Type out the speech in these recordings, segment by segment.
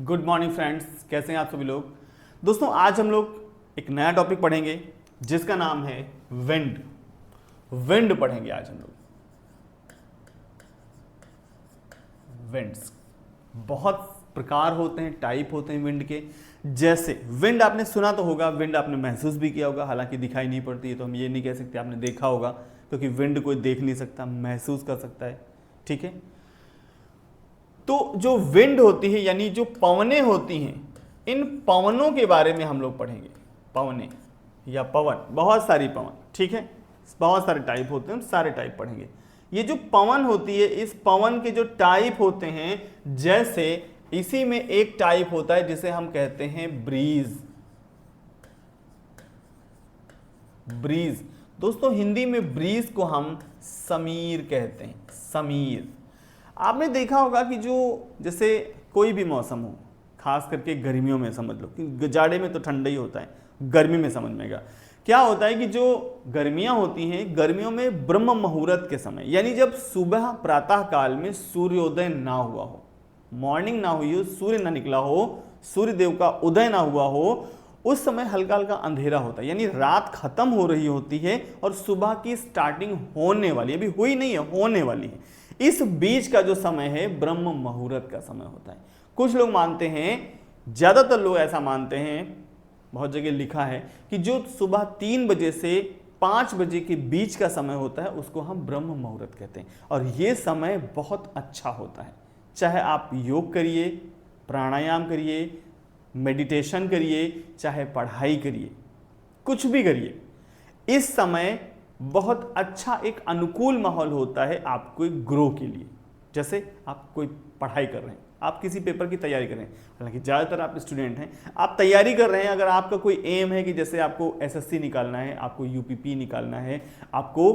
Good morning friends, कैसे हैं आप सभी लोग। दोस्तों आज हम लोग एक नया टॉपिक पढ़ेंगे जिसका नाम है विंड। विंड पढ़ेंगे आज हम लोग। विंड्स बहुत प्रकार होते हैं, टाइप होते हैं विंड के। जैसे विंड आपने सुना तो होगा, विंड आपने महसूस भी किया होगा, हालांकि दिखाई नहीं पड़ती है तो हम ये नहीं कह सकते आपने देखा होगा, क्योंकि विंड कोई देख नहीं सकता, महसूस कर सकता है। ठीक है, तो जो विंड होती है यानी जो पवनें होती हैं, इन पवनों के बारे में हम लोग पढ़ेंगे। पवनें या पवन, बहुत सारी पवन, ठीक है, बहुत सारे टाइप होते हैं, हम सारे टाइप पढ़ेंगे। ये जो पवन होती है, इस पवन के जो टाइप होते हैं, जैसे इसी में एक टाइप होता है जिसे हम कहते हैं ब्रीज। ब्रीज दोस्तों, हिंदी में ब्रीज को हम समीर कहते हैं। समीर, आपने देखा होगा कि जो जैसे कोई भी मौसम हो, खास करके गर्मियों में समझ लो, कि जाड़े में तो ठंडा ही होता है, गर्मी में समझ में आएगा क्या होता है कि जो गर्मियां होती हैं, गर्मियों में ब्रह्म मुहूर्त के समय, यानी जब सुबह प्रातः काल में सूर्योदय ना हुआ हो, मॉर्निंग ना हुई हो, सूर्य ना निकला हो, सूर्य देव का उदय ना हुआ हो, उस समय हल्का हल्का अंधेरा होता है, यानी रात खत्म हो रही होती है और सुबह की स्टार्टिंग होने वाली है, अभी हुई नहीं है, होने वाली है। इस बीच का जो समय है ब्रह्म मुहूर्त का समय होता है। कुछ लोग मानते हैं, ज्यादातर लोग ऐसा मानते हैं, बहुत जगह लिखा है कि जो सुबह 3 बजे से 5 बजे के बीच का समय होता है उसको हम ब्रह्म मुहूर्त कहते हैं, और ये समय बहुत अच्छा होता है। चाहे आप योग करिए, प्राणायाम करिए, मेडिटेशन करिए, चाहे पढ़ाई करिए, कुछ भी करिए, इस समय बहुत अच्छा एक अनुकूल माहौल होता है आपको ग्रो के लिए। जैसे आप कोई पढ़ाई कर रहे हैं, आप किसी पेपर की तैयारी कर रहे हैं, हालांकि ज़्यादातर आप स्टूडेंट हैं, आप तैयारी कर रहे हैं। अगर आपका कोई एम है कि जैसे आपको एसएससी निकालना है, आपको यूपीपी निकालना है, आपको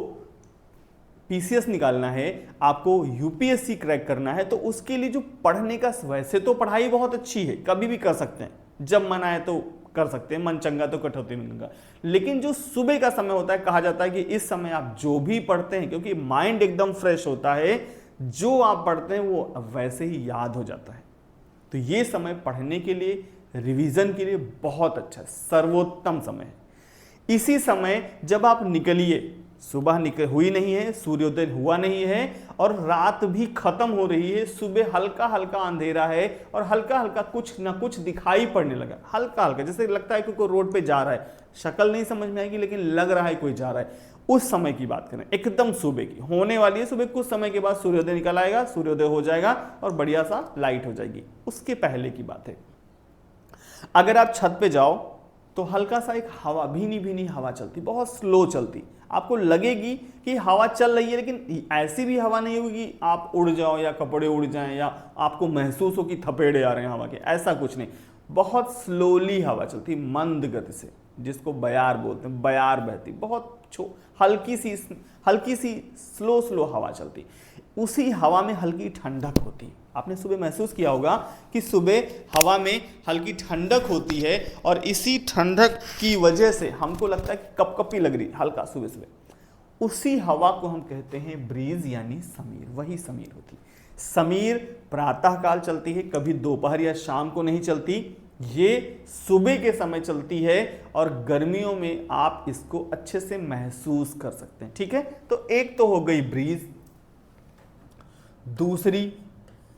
पीसीएस निकालना है, आपको यूपीएससी क्रैक करना है, तो उसके लिए जो पढ़ने का, वैसे तो पढ़ाई बहुत अच्छी है, कभी भी कर सकते हैं, जब मन आए तो कर सकते हैं, मन चंगा तो कटौती में गंगा। लेकिन जो सुबह का समय होता है, कहा जाता है कि इस समय आप जो भी पढ़ते हैं, क्योंकि माइंड एकदम फ्रेश होता है, जो आप पढ़ते हैं वो वैसे ही याद हो जाता है। तो ये समय पढ़ने के लिए, रिवीजन के लिए बहुत अच्छा, सर्वोत्तम समय है। इसी समय जब आप निकलिए, सुबह निकल हुई नहीं है, सूर्योदय हुआ नहीं है और रात भी खत्म हो रही है, सुबह हल्का हल्का अंधेरा है और हल्का हल्का कुछ ना कुछ दिखाई पड़ने लगा, हल्का हल्का, जैसे लगता है कि कोई रोड पे जा रहा है, शक्ल नहीं समझ में आएगी लेकिन लग रहा है कोई जा रहा है। उस समय की बात करें, एकदम सुबह की होने वाली है, सुबह कुछ समय के बाद सूर्योदय निकल आएगा, सूर्योदय हो जाएगा और बढ़िया सा लाइट हो जाएगी, उसके पहले की बात है। अगर आप छत पे जाओ तो हल्का सा एक हवा, भीनी भीनी हवा चलती, बहुत स्लो चलती, आपको लगेगी कि हवा चल रही है, लेकिन ऐसी भी हवा नहीं होगी कि आप उड़ जाओ या कपड़े उड़ जाएं या आपको महसूस हो कि थपेड़े आ रहे हैं हवा के, ऐसा कुछ नहीं। बहुत स्लोली हवा चलती, मंद गति से, जिसको बयार बोलते हैं, बयार बहती, बहुत हल्की सी स्लो स्लो हवा चलती। उसी हवा में हल्की ठंडक होती है। आपने सुबह महसूस किया होगा कि सुबह हवा में हल्की ठंडक होती है और इसी ठंडक की वजह से हमको लगता है कि कपकपी लग रही हल्का सुबह सुबह। उसी हवा को हम कहते हैं ब्रीज यानी समीर, वही समीर होती है। समीर प्रातः काल चलती है, कभी दोपहर या शाम को नहीं चलती, ये सुबह के समय चलती है और गर्मियों में आप इसको अच्छे से महसूस कर सकते हैं। ठीक है, तो एक तो हो गई ब्रीज।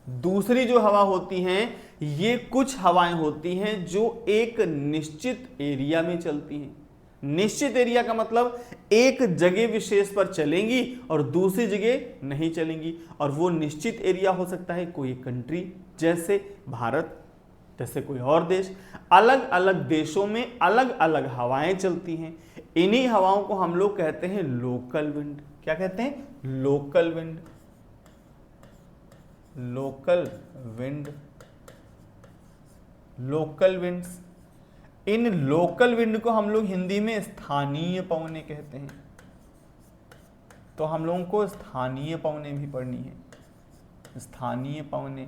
दूसरी जो हवा होती हैं, ये कुछ हवाएं होती हैं जो एक निश्चित एरिया में चलती हैं। निश्चित एरिया का मतलब एक जगह विशेष पर चलेंगी और दूसरी जगह नहीं चलेंगी, और वो निश्चित एरिया हो सकता है कोई कंट्री, जैसे भारत, जैसे कोई और देश। अलग अलग देशों में अलग अलग हवाएं चलती हैं। इन्हीं हवाओं को हम लोग कहते हैं लोकल विंड। क्या कहते हैं? Local wind. Local wind, local winds. इन लोकल विंड को हम लोग हिंदी में स्थानीय पवनें कहते हैं। तो हम लोगों को स्थानीय पवनें भी पढ़नी है, स्थानीय पवनें।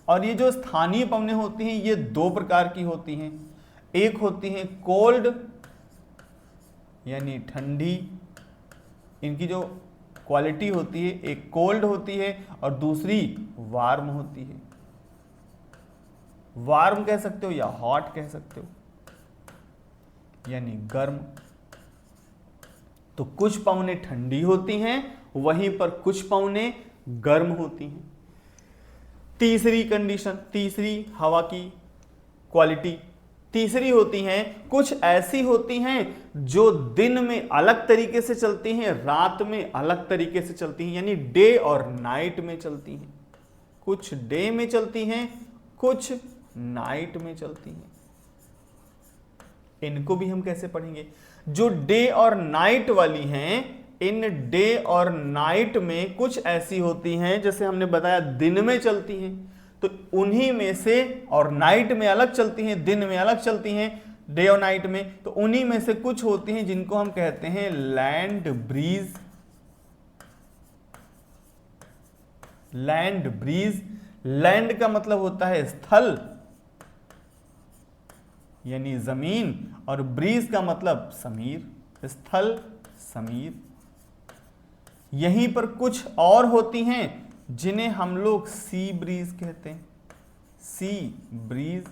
और ये जो स्थानीय पवनें होती हैं, ये 2 प्रकार की होती हैं। एक होती हैं कोल्ड यानी ठंडी, इनकी जो क्वालिटी होती है, एक कोल्ड होती है और दूसरी वार्म होती है। वार्म कह सकते हो या हॉट कह सकते हो, यानी गर्म। तो कुछ पवनें ठंडी होती हैं, वहीं पर कुछ पवनें गर्म होती हैं। तीसरी कंडीशन, तीसरी हवा की क्वालिटी तीसरी होती हैं, कुछ ऐसी होती हैं जो दिन में अलग तरीके से चलती हैं, रात में अलग तरीके से चलती हैं, यानी डे और नाइट में चलती हैं। कुछ डे में चलती हैं, कुछ नाइट में चलती हैं। इनको भी हम कैसे पढ़ेंगे? जो डे और नाइट वाली हैं, इन डे और नाइट में कुछ ऐसी होती हैं, जैसे हमने बताया दिन में चलती हैं, तो उन्हीं में से, और नाइट में अलग चलती हैं, दिन में अलग चलती हैं, डे और नाइट में, तो उन्हीं में से कुछ होती हैं जिनको हम कहते हैं land breeze. Land breeze, land का मतलब होता है स्थल यानी जमीन, और ब्रीज का मतलब समीर, स्थल समीर। यहीं पर कुछ और होती हैं जिन्हें हम लोग सी ब्रीज कहते हैं। सी ब्रीज,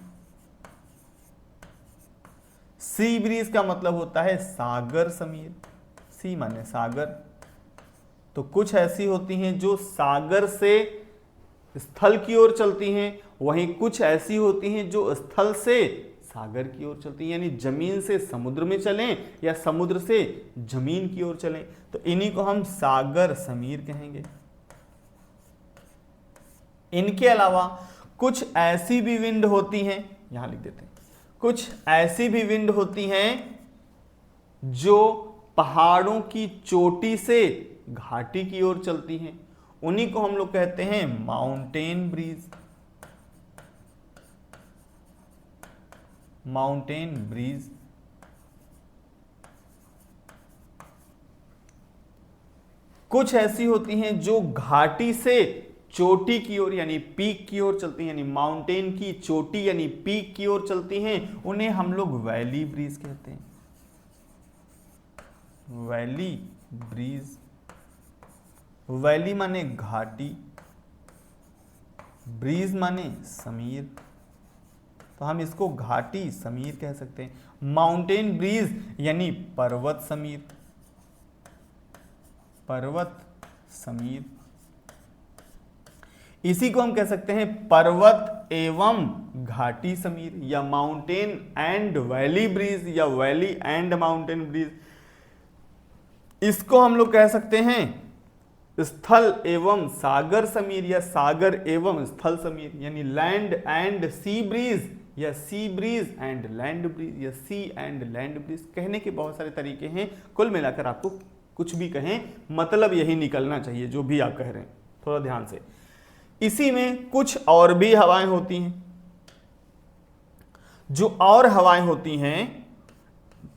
सी ब्रीज का मतलब होता है सागर समीर। सी माने सागर। तो कुछ ऐसी होती हैं जो सागर से स्थल की ओर चलती हैं, वहीं कुछ ऐसी होती हैं जो स्थल से सागर की ओर चलती हैं, यानी जमीन से समुद्र में चलें या समुद्र से जमीन की ओर चलें, तो इन्हीं को हम सागर समीर कहेंगे। इनके अलावा कुछ ऐसी भी विंड होती हैं, यहां लिख देते हैं, कुछ ऐसी भी विंड होती हैं जो पहाड़ों की चोटी से घाटी की ओर चलती हैं, उन्हीं को हम लोग कहते हैं माउंटेन ब्रीज। Mountain bridge. कुछ ऐसी होती हैं जो घाटी से चोटी की ओर यानी पीक की ओर चलती हैं, यानी माउंटेन की चोटी यानी पीक की ओर चलती हैं, उन्हें हम लोग वैली ब्रीज कहते हैं। Valley bridge. वैली माने घाटी, ब्रीज माने समीर, तो हम इसको घाटी समीर कह सकते हैं। माउंटेन ब्रीज यानी पर्वत समीर, पर्वत समीर। इसी को हम कह सकते हैं पर्वत एवं घाटी समीर, या माउंटेन एंड वैली ब्रीज, या वैली एंड माउंटेन ब्रीज। इसको हम लोग कह सकते हैं स्थल एवं सागर समीर, या सागर एवं स्थल समीर, यानी लैंड एंड सी ब्रीज, या sea breeze and land breeze, या सी एंड लैंड ब्रीज। कहने के बहुत सारे तरीके हैं, कुल मिलाकर आपको कुछ भी कहें मतलब यही निकलना चाहिए जो भी आप कह रहे हैं, थोड़ा ध्यान से। इसी में कुछ और भी हवाएं होती हैं। जो और हवाएं होती हैं,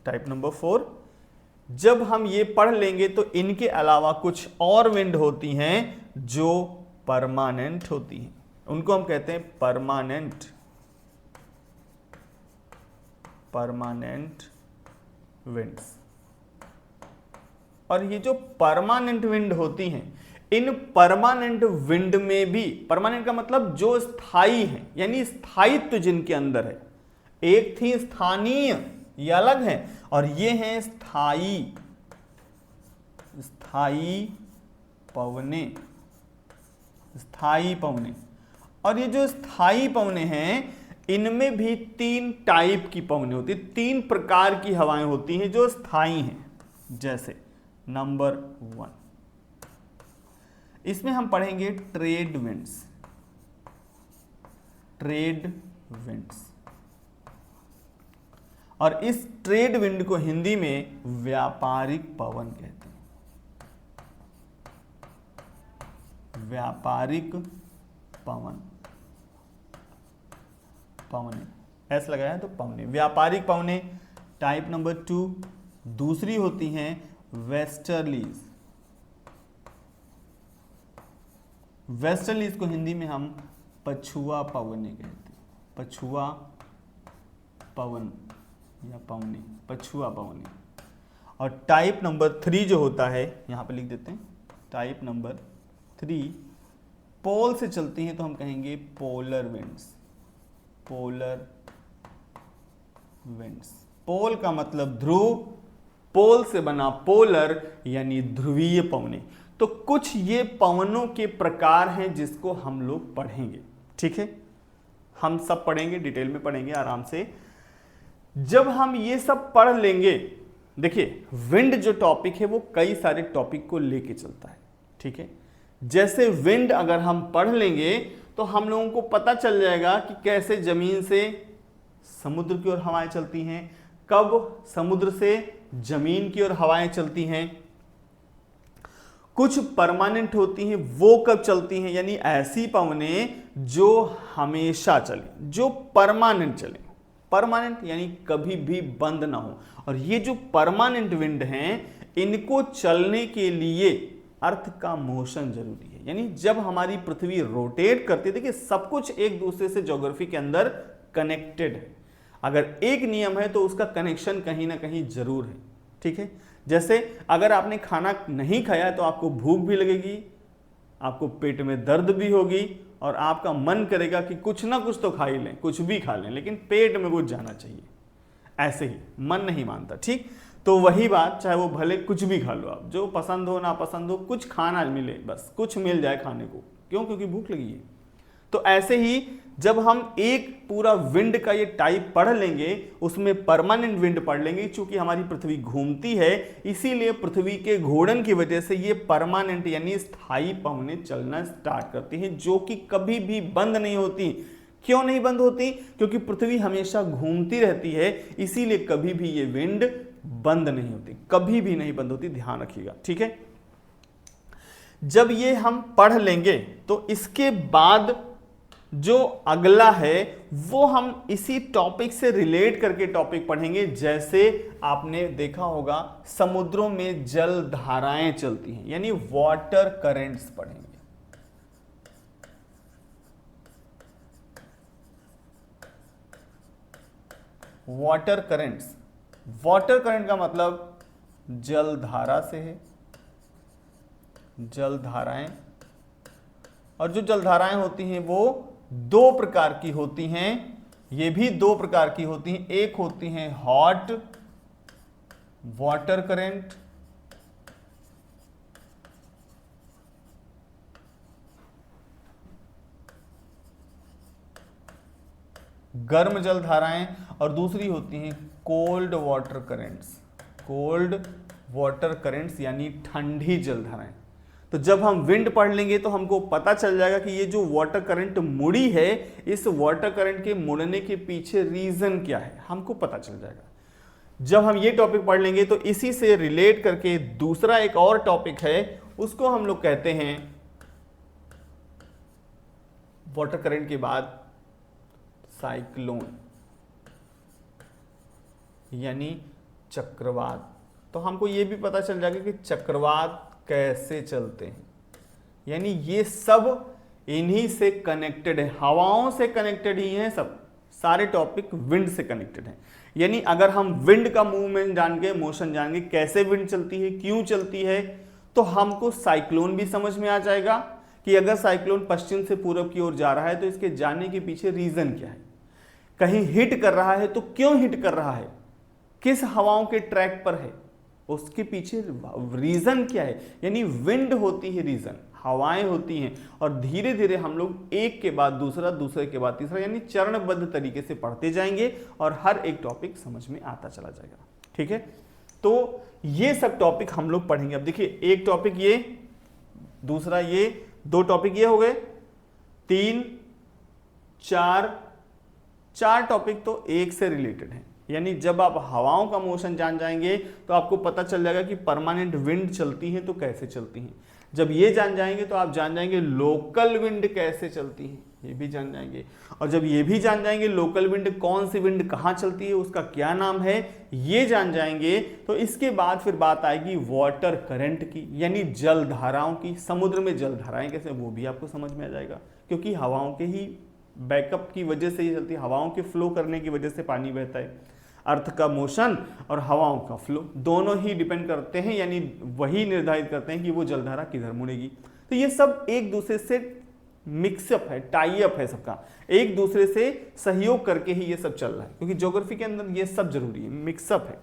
टाइप नंबर 4, जब हम ये पढ़ लेंगे तो इनके अलावा कुछ और विंड होती हैं जो परमानेंट होती हैं, उनको हम कहते हैं परमानेंट, परमानेंट विंड्स। और ये जो परमानेंट विंड होती हैं, इन परमानेंट विंड में भी, परमानेंट का मतलब जो स्थायी है, यानी स्थायित्व जिनके अंदर है। एक थी स्थानीय, ये अलग है, और ये हैं स्थायी, स्थायी पवने, स्थायी पवने। और ये जो स्थायी पवने हैं, इनमें भी 3 टाइप की पवने होती है, 3 प्रकार की हवाएं होती हैं जो स्थायी हैं। जैसे नंबर 1, इसमें हम पढ़ेंगे ट्रेड विंड्स, ट्रेड विंड्स। और इस ट्रेड विंड को हिंदी में व्यापारिक पवन कहते हैं, व्यापारिक पवन, पवने, ऐसा लगाया है तो पवने, व्यापारिक पवने। टाइप नंबर 2 दूसरी होती हैं वेस्टर्लीज। वेस्टर्लीज को हिंदी में हम पछुआ पवने कहते हैं, पछुआ पवन या पवने, पछुआ पवने। और टाइप नंबर 3 जो होता है, यहां पे लिख देते हैं, टाइप नंबर 3 पोल से चलती हैं तो हम कहेंगे पोलर विंड्स, पोलर विंड्स। पोल का मतलब ध्रुव, पोल से बना पोलर यानी ध्रुवीय पवने। तो कुछ ये पवनों के प्रकार हैं जिसको हम लोग पढ़ेंगे, ठीक है। हम सब पढ़ेंगे, डिटेल में पढ़ेंगे आराम से। जब हम ये सब पढ़ लेंगे, देखिए विंड जो टॉपिक है वो कई सारे टॉपिक को लेके चलता है, ठीक है। जैसे विंड अगर हम पढ़ लेंगे तो हम लोगों को पता चल जाएगा कि कैसे जमीन से समुद्र की ओर हवाएं चलती हैं, कब समुद्र से जमीन की ओर हवाएं चलती हैं, कुछ परमानेंट होती हैं वो कब चलती हैं, यानी ऐसी पवनें जो हमेशा चले, जो परमानेंट चले। परमानेंट यानी कभी भी बंद ना हो। और ये जो परमानेंट विंड हैं, इनको चलने के लिए अर्थ का मोशन जरूरी है। यानी जब हमारी पृथ्वी रोटेट करती है, देखिए सब कुछ एक दूसरे से ज्योग्राफी के अंदर कनेक्टेड है। अगर एक नियम है तो उसका कनेक्शन कहीं ना कहीं जरूर है, ठीक है। जैसे अगर आपने खाना नहीं खाया तो आपको भूख भी लगेगी, आपको पेट में दर्द भी होगी और आपका मन करेगा कि कुछ ना कुछ तो खा ही लें, कुछ भी खा लें, लेकिन पेट में कुछ जाना चाहिए। ऐसे ही मन नहीं मानता, ठीक। तो वही बात, चाहे वो भले कुछ भी खा लो आप, जो पसंद हो ना पसंद हो, कुछ खाना मिले, बस कुछ मिल जाए खाने को, क्यों? क्योंकि भूख लगी है। तो ऐसे ही जब हम एक पूरा विंड का ये टाइप पढ़ लेंगे, उसमें परमानेंट विंड पढ़ लेंगे, क्योंकि हमारी पृथ्वी घूमती है, इसीलिए पृथ्वी के घूर्णन की वजह से ये परमानेंट यानी स्थायी पवनें चलना स्टार्ट करती हैं, जो कि कभी भी बंद नहीं होती। क्यों नहीं बंद होती? क्योंकि पृथ्वी हमेशा घूमती रहती है, इसीलिए कभी भी ये विंड बंद नहीं होती, कभी भी नहीं बंद होती, ध्यान रखिएगा, ठीक है। जब ये हम पढ़ लेंगे तो इसके बाद जो अगला है वो हम इसी टॉपिक से रिलेट करके टॉपिक पढ़ेंगे। जैसे आपने देखा होगा समुद्रों में जल धाराएं चलती हैं, यानी वाटर करंट्स पढ़ेंगे। वाटर करंट्स, वाटर करंट का मतलब जल धारा से है, जल धाराएं। और जो जल धाराएं होती हैं वो दो प्रकार की होती हैं, ये भी दो प्रकार की होती हैं। एक होती हैं हॉट वाटर करंट, गर्म जल धाराएं, और दूसरी होती हैं cold water currents. Cold water currents यानी ठंडी जल धाराएं। तो जब हम विंड पढ़ लेंगे तो हमको पता चल जाएगा कि ये जो वाटर करंट मुड़ी है, इस वाटर करंट के मुड़ने के पीछे रीजन क्या है, हमको पता चल जाएगा। जब हम ये टॉपिक पढ़ लेंगे तो इसी से रिलेट करके दूसरा एक और टॉपिक है, उसको हम लोग कहते हैं वाटर करंट के बाद साइक्लोन यानी चक्रवात। तो हमको ये भी पता चल जाएगा कि चक्रवात कैसे चलते हैं, यानी ये सब इन्हीं से कनेक्टेड है, हवाओं से कनेक्टेड ही हैं, सब सारे टॉपिक विंड से कनेक्टेड हैं। यानी अगर हम विंड का मूवमेंट जान गए, मोशन जान गए, कैसे विंड चलती है, क्यों चलती है, तो हमको साइक्लोन भी समझ में आ जाएगा कि अगर साइक्लोन पश्चिम से पूरब की ओर जा रहा है तो इसके जाने के पीछे रीजन क्या है, कहीं हिट कर रहा है तो क्यों हिट कर रहा है, किस हवाओं के ट्रैक पर है, उसके पीछे रीजन क्या है। यानी विंड होती है रीजन, हवाएं होती हैं, और धीरे धीरे हम लोग एक के बाद दूसरा, दूसरे के बाद तीसरा, यानी चरणबद्ध तरीके से पढ़ते जाएंगे और हर एक टॉपिक समझ में आता चला जाएगा, ठीक है। तो ये सब टॉपिक हम लोग पढ़ेंगे। अब देखिए एक टॉपिक ये, दूसरा ये, दो टॉपिक ये हो गए, तीन चार टॉपिक तो एक से रिलेटेड हैं। यानी जब आप हवाओं का मोशन जान जाएंगे तो आपको पता चल जाएगा कि परमानेंट विंड चलती है तो कैसे चलती हैं। जब ये जान जाएंगे तो आप जान जाएंगे लोकल विंड कैसे चलती है, ये भी जान जाएंगे। और जब ये भी जान जाएंगे लोकल विंड, कौन सी विंड कहाँ चलती है, उसका क्या नाम है, ये जान जाएंगे, तो इसके बाद फिर बात आएगी वाटर करंट की, यानी जल धाराओं की। समुद्र में जल धाराएं कैसे, वो भी आपको समझ में आ जाएगा, क्योंकि हवाओं के ही बैकअप की वजह से ये चलती है, हवाओं के फ्लो करने की वजह से पानी बहता है। अर्थ का मोशन और हवाओं का फ्लो दोनों ही डिपेंड करते हैं, यानी वही निर्धारित करते हैं कि वो जलधारा किधर मुड़ेगी। तो ये सब एक दूसरे से मिक्सअप है, टाई अप है सबका, एक दूसरे से सहयोग करके ही ये सब चल रहा है, क्योंकि ज्योग्राफी के अंदर ये सब जरूरी है, मिक्सअप है।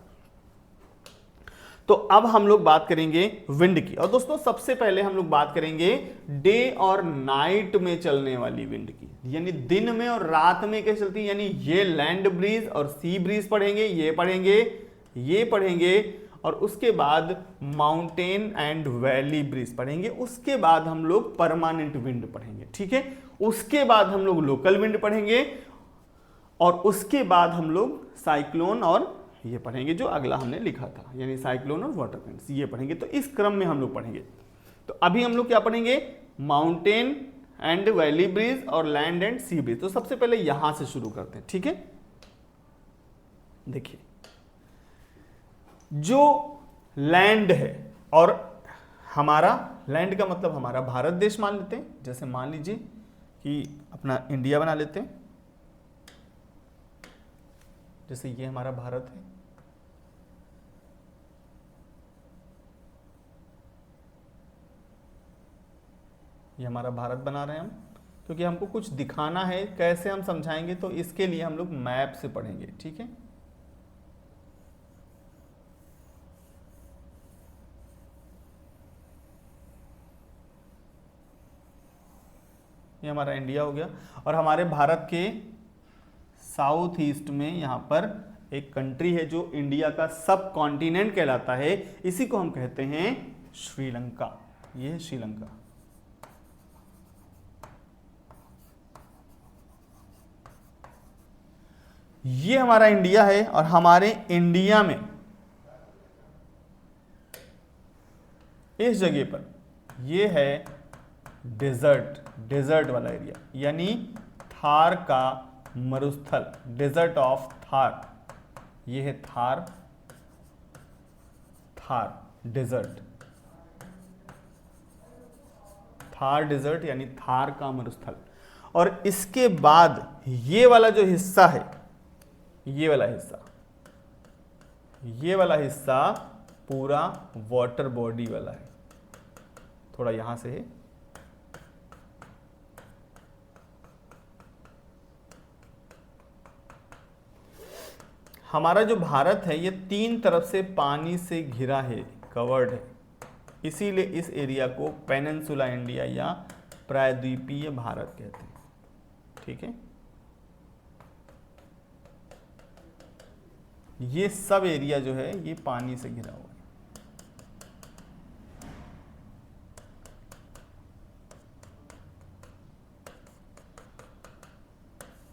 तो अब हम लोग बात करेंगे विंड की, और दोस्तों सबसे पहले हम लोग बात करेंगे डे और नाइट में चलने वाली विंड की, यानी दिन में और रात में कैसे चलती है, यानी ये लैंड ब्रीज और सी ब्रीज पढ़ेंगे, ये पढ़ेंगे, और उसके बाद माउंटेन एंड वैली ब्रीज पढ़ेंगे, उसके बाद हम लोग परमानेंट विंड पढ़ेंगे, ठीक है। उसके बाद हम लोग लोकल विंड पढ़ेंगे, और उसके बाद हम लोग साइक्लोन और ये पढ़ेंगे जो अगला हमने लिखा था, यानी साइक्लोन और वाटर करंट्स, ये पढ़ेंगे। तो इस क्रम में हम लोग पढ़ेंगे। तो अभी हम लोग क्या पढ़ेंगे, माउंटेन एंड वैली ब्रिज और लैंड एंड सी ब्रिज। तो सबसे पहले यहां से शुरू करते हैं, ठीक है। देखिए, जो लैंड है, और हमारा लैंड का मतलब हमारा भारत देश मान लेते हैं, जैसे मान लीजिए कि अपना इंडिया बना लेते हैं, जैसे ये हमारा भारत है, ये हमारा भारत बना रहे हैं हम, क्योंकि हमको कुछ दिखाना है, कैसे हम समझाएंगे, तो इसके लिए हम लोग मैप से पढ़ेंगे, ठीक है। ये हमारा इंडिया हो गया, और हमारे भारत के साउथ ईस्ट में यहां पर एक कंट्री है जो इंडिया का सब कॉन्टिनेंट कहलाता है, इसी को हम कहते हैं श्रीलंका। ये है श्रीलंका। ये हमारा इंडिया है, और हमारे इंडिया में इस जगह पर ये है डेजर्ट वाला एरिया, यानी थार का मरुस्थल, डेजर्ट ऑफ थार। ये है थार डेजर्ट, थार डेजर्ट यानी थार का मरुस्थल। और इसके बाद ये वाला जो हिस्सा है, ये वाला हिस्सा पूरा वाटर बॉडी वाला है। थोड़ा यहां से है, हमारा जो भारत है ये 3 तरफ से पानी से घिरा है, कवर्ड है, इसीलिए इस एरिया को पेनिनसुला इंडिया या प्रायद्वीपीय भारत कहते हैं, ठीक है। ये सब एरिया जो है ये पानी से घिरा हुआ है।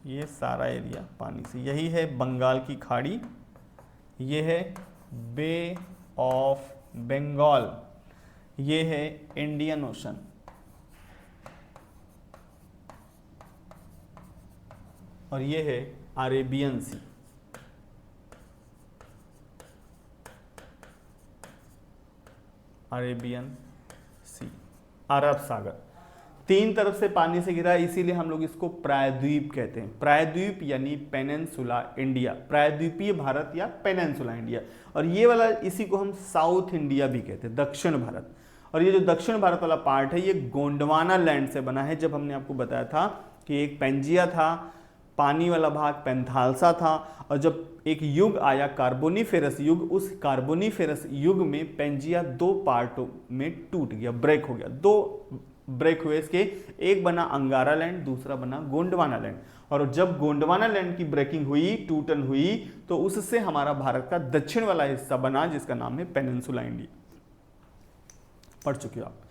ये सारा एरिया पानी से, यही है बंगाल की खाड़ी, ये है बे ऑफ बंगाल, ये है इंडियन ओशन, और ये है अरेबियन सी। अरेबियन सी, अरब सागर, 3 तरफ से पानी से घिरा है, इसीलिए हम लोग इसको प्रायद्वीप कहते हैं। प्रायद्वीप यानी पेनिनसुला इंडिया, प्रायद्वीपीय भारत या पेनिनसुला इंडिया। और ये वाला, इसी को हम साउथ इंडिया भी कहते हैं, दक्षिण भारत। और ये जो दक्षिण भारत वाला पार्ट है ये गोंडवाना लैंड से बना है। जब हमने आपको बताया था कि एक पेंजिया था, पानी वाला भाग पेंथालसा था, और जब एक युग आया कार्बोनिफेरस युग, उस कार्बोनिफेरस युग में पेंजिया 2 पार्टों में टूट गया, ब्रेक हो गया। 2 ब्रेक हुए इसके, एक बना अंगारा लैंड, दूसरा बना गोंडवाना लैंड। और जब गोंडवाना लैंड की ब्रेकिंग हुई, टूटन हुई, तो उससे हमारा भारत का दक्षिण वाला हिस्सा बना, जिसका नाम है पेनिनसुला इंडिया। पढ़ चुके हो आप।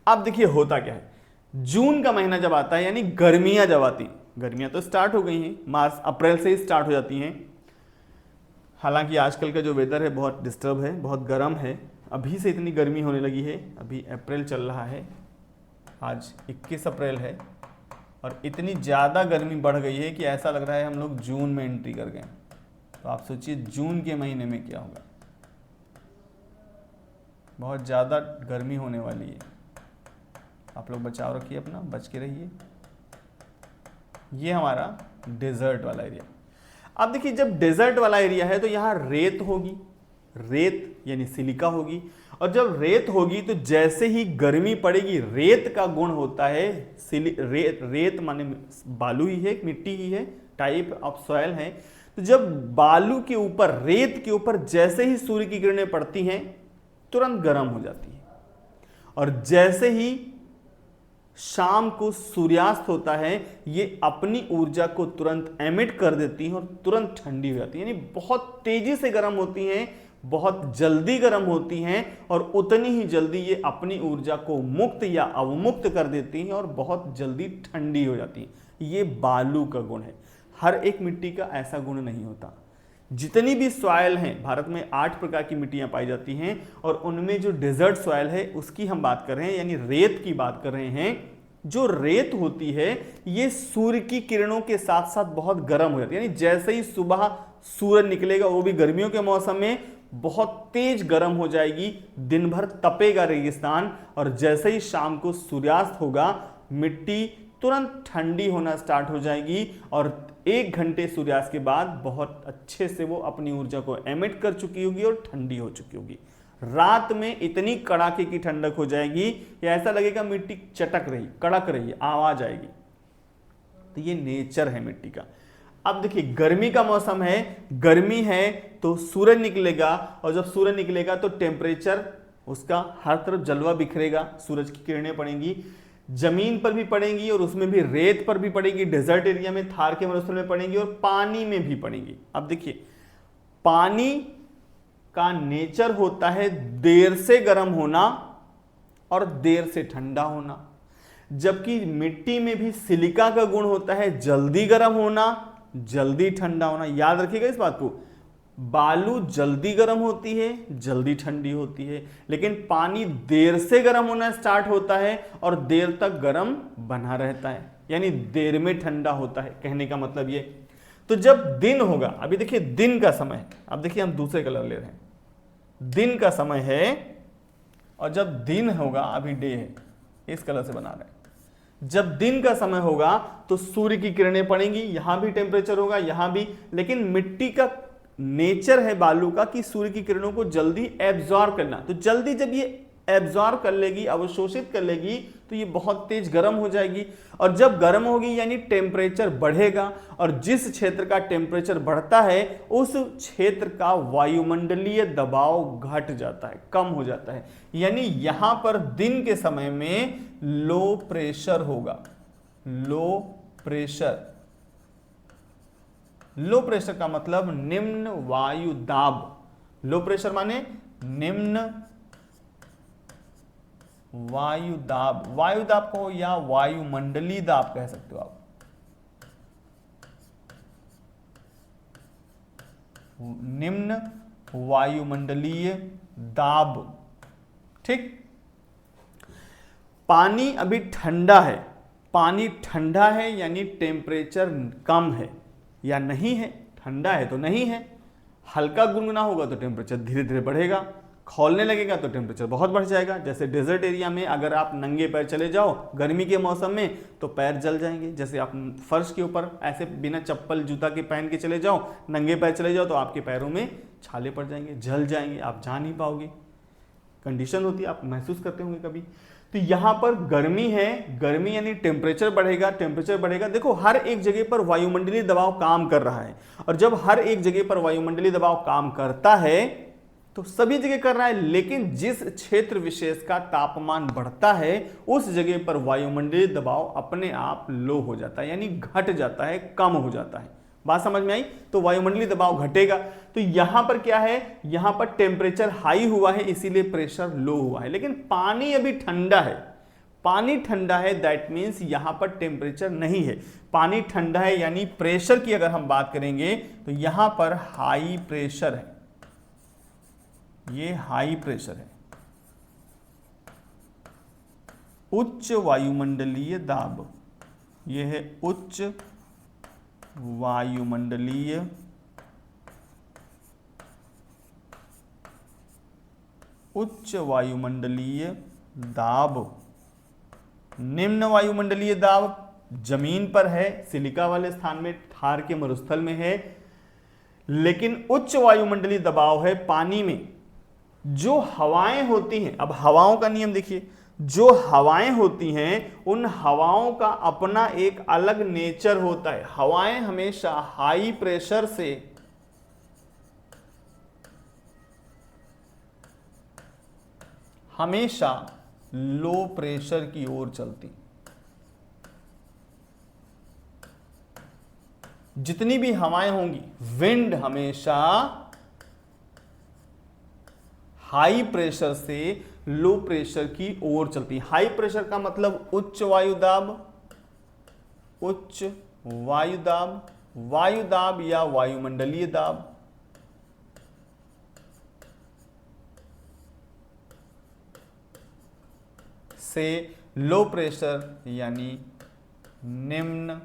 अब देखिए होता क्या है, जून का महीना जब आता है, यानी गर्मियां जब आती, गर्मियां तो स्टार्ट हो गई हैं, मार्च अप्रैल से ही स्टार्ट हो जाती हैं। हालांकि आजकल का जो वेदर है बहुत डिस्टर्ब है, बहुत गर्म है, अभी से इतनी गर्मी होने लगी है। अभी अप्रैल चल रहा है, आज 21 अप्रैल है, और इतनी ज़्यादा गर्मी बढ़ गई है कि ऐसा लग रहा है हम लोग जून में एंट्री कर गए। तो आप सोचिए जून के महीने में क्या होगा, बहुत ज़्यादा गर्मी होने वाली है। आप लोग बचाव रखिए अपना, बच के रहिए। ये हमारा डेजर्ट वाला एरिया। अब देखिए, जब डेजर्ट वाला एरिया है तो यहाँ रेत होगी, रेत यानी सिलिका होगी। और जब रेत होगी तो जैसे ही गर्मी पड़ेगी, रेत का गुण होता है रेत माने बालू ही है, मिट्टी ही है, टाइप ऑफ सॉइल है। तो जब बालू के ऊपर, रेत के ऊपर जैसे ही सूर्य की किरणें पड़ती हैं तुरंत गर्म हो जाती है, और जैसे ही शाम को सूर्यास्त होता है ये अपनी ऊर्जा को तुरंत एमिट कर देती हैं और तुरंत ठंडी हो जाती है। यानी बहुत तेजी से गर्म होती हैं, बहुत जल्दी गर्म होती हैं, और उतनी ही जल्दी ये अपनी ऊर्जा को मुक्त या अवमुक्त कर देती हैं और बहुत जल्दी ठंडी हो जाती हैं। ये बालू का गुण है। हर एक मिट्टी का ऐसा गुण नहीं होता। जितनी भी सॉइल हैं, भारत में 8 प्रकार की मिट्टियां पाई जाती हैं, और उनमें जो डेजर्ट सॉइल है उसकी हम बात कर रहे हैं, यानी रेत की बात कर रहे हैं। जो रेत होती है ये सूर्य की किरणों के साथ साथ बहुत गर्म हो जाती है। यानी जैसे ही सुबह सूरज निकलेगा, वो भी गर्मियों के मौसम में, बहुत तेज गर्म हो जाएगी, दिन भर तपेगा रेगिस्तान, और जैसे ही शाम को सूर्यास्त होगा मिट्टी तुरंत ठंडी होना स्टार्ट हो जाएगी, और 1 घंटे सूर्यास्त के बाद बहुत अच्छे से वो अपनी ऊर्जा को एमिट कर चुकी होगी और ठंडी हो चुकी होगी। रात में इतनी कड़ाके की ठंडक हो जाएगी या ऐसा लगेगा मिट्टी चटक रही, कड़क रही, आवाज आएगी। तो ये नेचर है मिट्टी का। अब देखिए गर्मी का मौसम है, गर्मी है तो सूरज निकलेगा, और जब सूरज निकलेगा तो टेम्परेचर उसका हर तरफ जलवा बिखरेगा, सूरज की किरणें पड़ेंगी, जमीन पर भी पड़ेंगी और उसमें भी रेत पर भी पड़ेगी, डेजर्ट एरिया में, थार के मरुस्थल में पड़ेंगी, और पानी में भी पड़ेंगी। अब देखिए पानी का नेचर होता है देर से गर्म होना और देर से ठंडा होना, जबकि मिट्टी में भी सिलिका का गुण होता है जल्दी गर्म होना, जल्दी ठंडा होना। याद रखिएगा इस बात को, बालू जल्दी गर्म होती है, जल्दी ठंडी होती है, लेकिन पानी देर से गर्म होना स्टार्ट होता है और देर तक गर्म बना रहता है, यानी देर में ठंडा होता है। कहने का मतलब ये, तो जब दिन होगा, अभी देखिए दिन का समय, अब देखिए हम दूसरे कलर ले रहे हैं, दिन का समय है, और जब दिन होगा, अभी डे है, इस कलर से बना रहे हैं, जब दिन का समय होगा तो सूर्य की किरणें पड़ेंगी, यहां भी टेम्परेचर होगा, यहां भी, लेकिन मिट्टी का नेचर है बालू का कि सूर्य की किरणों को जल्दी एब्जॉर्ब करना। तो जल्दी जब ये एब्जॉर्ब कर लेगी, अवशोषित कर लेगी, तो ये बहुत तेज गर्म हो जाएगी, और जब गर्म होगी यानी टेम्परेचर बढ़ेगा, और जिस क्षेत्र का टेम्परेचर बढ़ता है उस क्षेत्र का वायुमंडलीय दबाव घट जाता है, कम हो जाता है। यानी यहां पर दिन के समय में लो प्रेशर होगा, लो प्रेशर। लो प्रेशर का मतलब निम्न वायु दाब। लो प्रेशर माने निम्न वायु दाब, वायु दाब को या वायुमंडलीय दाब कह सकते हो आप। निम्न वायुमंडलीय दाब, ठीक। पानी अभी ठंडा है, पानी ठंडा है यानी टेम्परेचर कम है या नहीं है, ठंडा है तो नहीं है, हल्का गुनगुना होगा तो टेम्परेचर धीरे धीरे बढ़ेगा, खौलने लगेगा तो टेम्परेचर बहुत बढ़ जाएगा। जैसे डेजर्ट एरिया में अगर आप नंगे पैर चले जाओ गर्मी के मौसम में तो पैर जल जाएंगे। जैसे आप फर्श के ऊपर ऐसे बिना चप्पल जूता के पहन के चले जाओ, नंगे पैर चले जाओ तो आपके पैरों में छाले पड़ जाएंगे, जल जाएंगे, आप जा नहीं पाओगे। कंडीशन होती है, आप महसूस करते होंगे कभी। तो यहां पर गर्मी है, गर्मी यानी टेम्परेचर बढ़ेगा, टेम्परेचर बढ़ेगा। देखो हर एक जगह पर वायुमंडलीय दबाव काम कर रहा है, और जब हर एक जगह पर वायुमंडलीय दबाव काम करता है तो सभी जगह कर रहा है, लेकिन जिस क्षेत्र विशेष का तापमान बढ़ता है उस जगह पर वायुमंडलीय दबाव अपने आप लो हो जाता है, यानी घट जाता है, कम हो जाता है। बात समझ में आई? तो वायुमंडलीय दबाव घटेगा। तो यहां पर क्या है, यहां पर टेम्परेचर हाई हुआ है इसीलिए प्रेशर लो हुआ है, लेकिन पानी अभी ठंडा है, पानी ठंडा है, दैट मीन्स यहां पर टेम्परेचर नहीं है। पानी ठंडा है यानी प्रेशर की अगर हम बात करेंगे तो यहां पर हाई प्रेशर है, ये हाई प्रेशर है, उच्च वायुमंडलीय दाब, ये है उच्च वायुमंडलीय दाब। निम्न वायुमंडलीय दाब जमीन पर है, सिलिका वाले स्थान में, थार के मरुस्थल में है, लेकिन उच्च वायुमंडलीय दबाव है पानी में। जो हवाएं होती हैं, अब हवाओं का नियम देखिए, जो हवाएं होती हैं उन हवाओं का अपना एक अलग नेचर होता है। हवाएं हमेशा हाई प्रेशर से हमेशा लो प्रेशर की ओर चलती। जितनी भी हवाएं होंगी, विंड हमेशा हाई प्रेशर से लो प्रेशर की ओर चलती। हाई प्रेशर का मतलब उच्च वायुदाब, उच्च वायुदाब, वायुदाब या वायुमंडलीय दाब। से लो प्रेशर यानी निम्न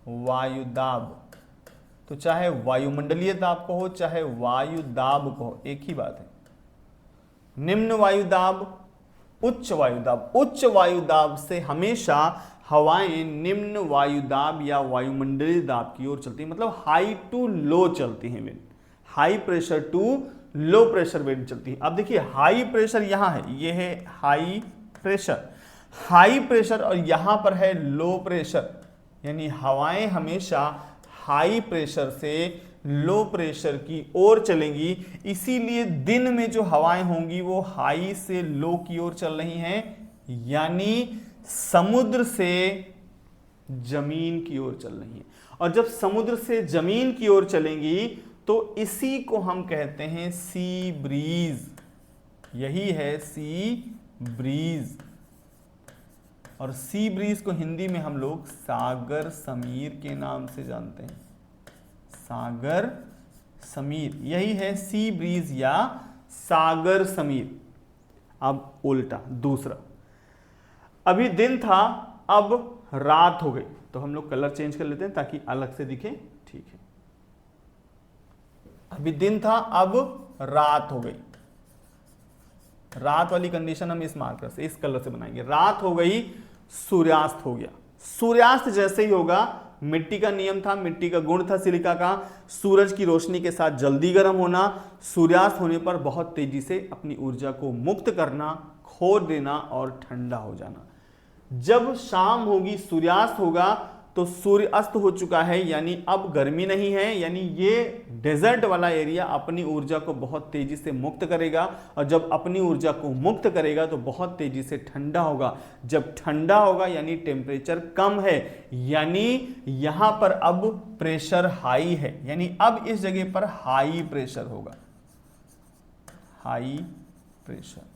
वायुदाब। तो चाहे वायुमंडलीय दाब को हो चाहे वायु दाब को हो, एक ही बात है। निम्न वायुदाब, उच्च वायुदाब। उच्च वायुदाब से हमेशा हवाएं निम्न वायुदाब या वायुमंडलीय दाब की ओर चलती हैं, मतलब हाई टू लो चलती हैं wind. High pressure to low pressure wind चलती है। अब देखिए हाई प्रेशर यहां है, ये है हाई प्रेशर। हाई प्रेशर और यहां पर है लो प्रेशर, यानी हवाएं हमेशा हाई प्रेशर से लो प्रेशर की ओर चलेंगी। इसीलिए दिन में जो हवाएं होंगी वो हाई से लो की ओर चल रही हैं, यानी समुद्र से जमीन की ओर चल रही हैं। और जब समुद्र से जमीन की ओर चलेंगी तो इसी को हम कहते हैं सी ब्रीज। यही है सी ब्रीज। और सी ब्रीज को हिंदी में हम लोग सागर समीर के नाम से जानते हैं। सागर समीर, यही है सी ब्रीज या सागर समीर। अब उल्टा दूसरा, अभी दिन था अब रात हो गई, तो हम लोग कलर चेंज कर लेते हैं ताकि अलग से दिखे। ठीक है, अभी दिन था अब रात हो गई। रात वाली कंडीशन हम इस मार्कर से, इस कलर से बनाएंगे। रात हो गई, सूर्यास्त हो गया। सूर्यास्त जैसे ही होगा, मिट्टी का नियम था, मिट्टी का गुण था सिलिका का, सूरज की रोशनी के साथ जल्दी गर्म होना, सूर्यास्त होने पर बहुत तेजी से अपनी ऊर्जा को मुक्त करना, खो देना और ठंडा हो जाना। जब शाम होगी, सूर्यास्त होगा, तो सूर्य अस्त हो चुका है, यानी अब गर्मी नहीं है, यानी ये डेजर्ट वाला एरिया अपनी ऊर्जा को बहुत तेजी से मुक्त करेगा। और जब अपनी ऊर्जा को मुक्त करेगा तो बहुत तेजी से ठंडा होगा। जब ठंडा होगा यानी टेम्परेचर कम है, यानी यहां पर अब प्रेशर हाई है, यानी अब इस जगह पर हाई प्रेशर होगा। हाई प्रेशर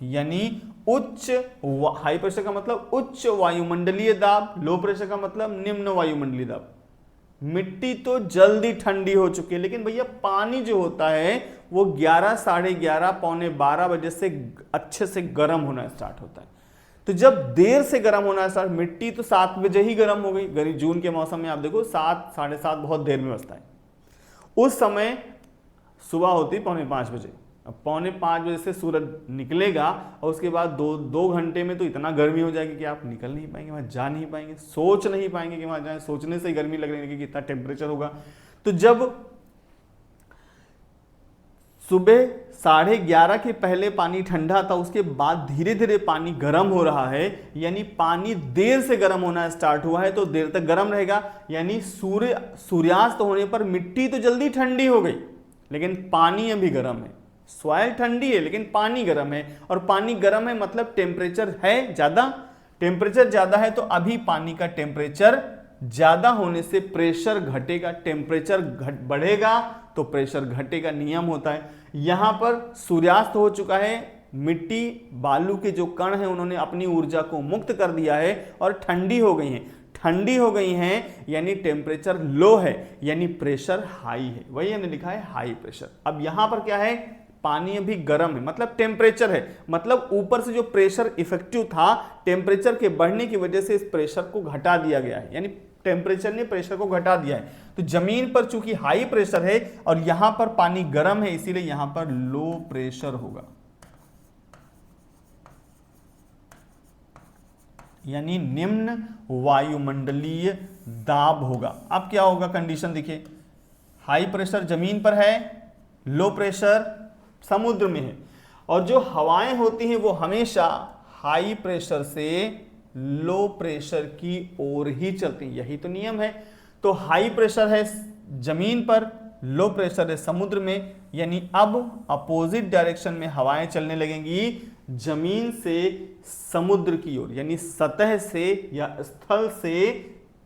यानी उच्च, हाई प्रेशर का मतलब उच्च वायुमंडलीय दाब, लो प्रेशर का मतलब निम्न वायुमंडलीय दाब। मिट्टी तो जल्दी ठंडी हो चुकी है, लेकिन भैया पानी जो होता है वो 11, साढ़े 11, पौने 12 बजे से अच्छे से गर्म होना स्टार्ट होता है। तो जब देर से गर्म होना स्टार्ट, मिट्टी तो 7 बजे ही गर्म हो गई। गर्मी जून के मौसम में आप देखो 7, साढ़े 7 बहुत देर में बजता है। उस समय सुबह होती 4:45 बजे। अब 4:45 बजे से सूरज निकलेगा और उसके बाद दो घंटे में तो इतना गर्मी हो जाएगी कि आप निकल नहीं पाएंगे, वहां जा नहीं पाएंगे, सोच नहीं पाएंगे कि वहां जाएं। सोचने से ही गर्मी लगने लगेगी कि इतना टेम्परेचर होगा। तो जब सुबह 11:30 के पहले पानी ठंडा था, उसके बाद धीरे धीरे पानी गर्म हो रहा है, यानी पानी देर से गर्म होना स्टार्ट हुआ है तो देर तक गर्म रहेगा। यानी सूर्यास्त होने पर मिट्टी तो जल्दी ठंडी हो गई, लेकिन पानी अभी गर्म है। सॉइल ठंडी है लेकिन पानी गर्म है, और पानी गर्म है मतलब टेम्परेचर है ज्यादा। टेम्परेचर ज्यादा है तो अभी पानी का टेम्परेचर ज्यादा होने से प्रेशर घटेगा, टेम्परेचर बढ़ेगा तो प्रेशर घटेगा, नियम होता है। यहां पर सूर्यास्त हो चुका है, मिट्टी बालू के जो कण हैं उन्होंने अपनी ऊर्जा को मुक्त कर दिया है और ठंडी हो गई हैं। ठंडी हो गई हैं यानी टेम्परेचर लो है, यानी प्रेशर हाई है। वही हमने लिखा है हाई प्रेशर। अब यहां पर क्या है, पानी अभी गर्म है, मतलब टेम्परेचर है, मतलब ऊपर से जो प्रेशर इफेक्टिव था, टेम्परेचर के बढ़ने की वजह से इस प्रेशर को घटा दिया गया है, यानी टेम्परेचर ने प्रेशर को घटा दिया है। तो जमीन पर चूंकि हाई प्रेशर है और यहां पर पानी गर्म है, इसीलिए यहां पर लो प्रेशर होगा, यानी निम्न वायुमंडलीय दाब होगा। अब क्या होगा, कंडीशन देखिए, हाई प्रेशर जमीन पर है, लो प्रेशर समुद्र में है। और जो हवाएं होती हैं वो हमेशा हाई प्रेशर से लो प्रेशर की ओर ही चलती हैं, यही तो नियम है। तो हाई प्रेशर है जमीन पर, लो प्रेशर है समुद्र में, यानी अब अपोजिट डायरेक्शन में हवाएं चलने लगेंगी जमीन से समुद्र की ओर, यानी सतह से या स्थल से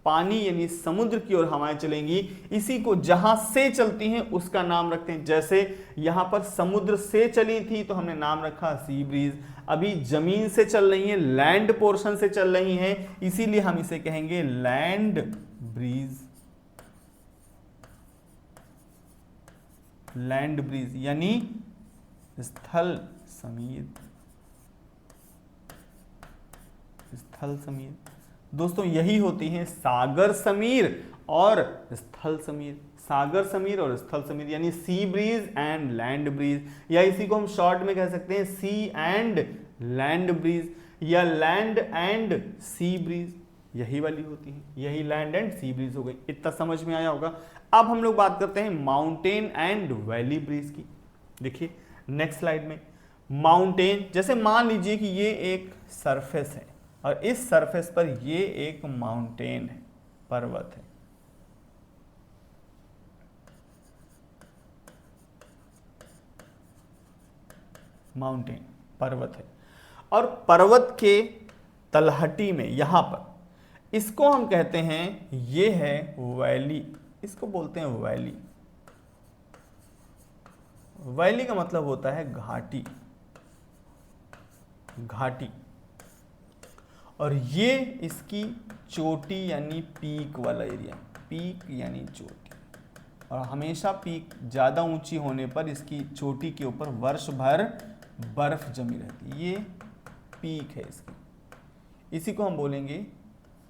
पानी यानी समुद्र की ओर हवाएं चलेंगी। इसी को जहां से चलती हैं उसका नाम रखते हैं। जैसे यहां पर समुद्र से चली थी तो हमने नाम रखा सी ब्रीज। अभी जमीन से चल रही है, लैंड पोर्शन से चल रही हैं, इसीलिए हम इसे कहेंगे लैंड ब्रीज। लैंड ब्रीज यानी स्थल समीर, स्थल समीर। दोस्तों यही होती हैं सागर समीर और स्थल समीर। सागर समीर और स्थल समीर यानी sea breeze and land breeze, या इसी को हम शॉर्ट में कह सकते हैं सी एंड लैंड ब्रीज या लैंड एंड सी ब्रीज, यही वाली होती है। यही लैंड एंड सी ब्रीज हो गई। इतना समझ में आया होगा। अब हम लोग बात करते हैं माउंटेन एंड वैली ब्रीज की। देखिए नेक्स्ट स्लाइड में माउंटेन, जैसे मान लीजिए कि ये एक सरफेस है और इस सरफेस पर ये एक माउंटेन है, पर्वत है। माउंटेन पर्वत है और पर्वत के तलहटी में यहां पर इसको हम कहते हैं, ये है वैली, इसको बोलते हैं वैली। वैली का मतलब होता है घाटी, घाटी। और ये इसकी चोटी यानी पीक वाला एरिया, पीक यानी चोटी। और हमेशा पीक ज़्यादा ऊंची होने पर इसकी चोटी के ऊपर वर्ष भर बर्फ जमी रहती है, ये पीक है इसकी, इसी को हम बोलेंगे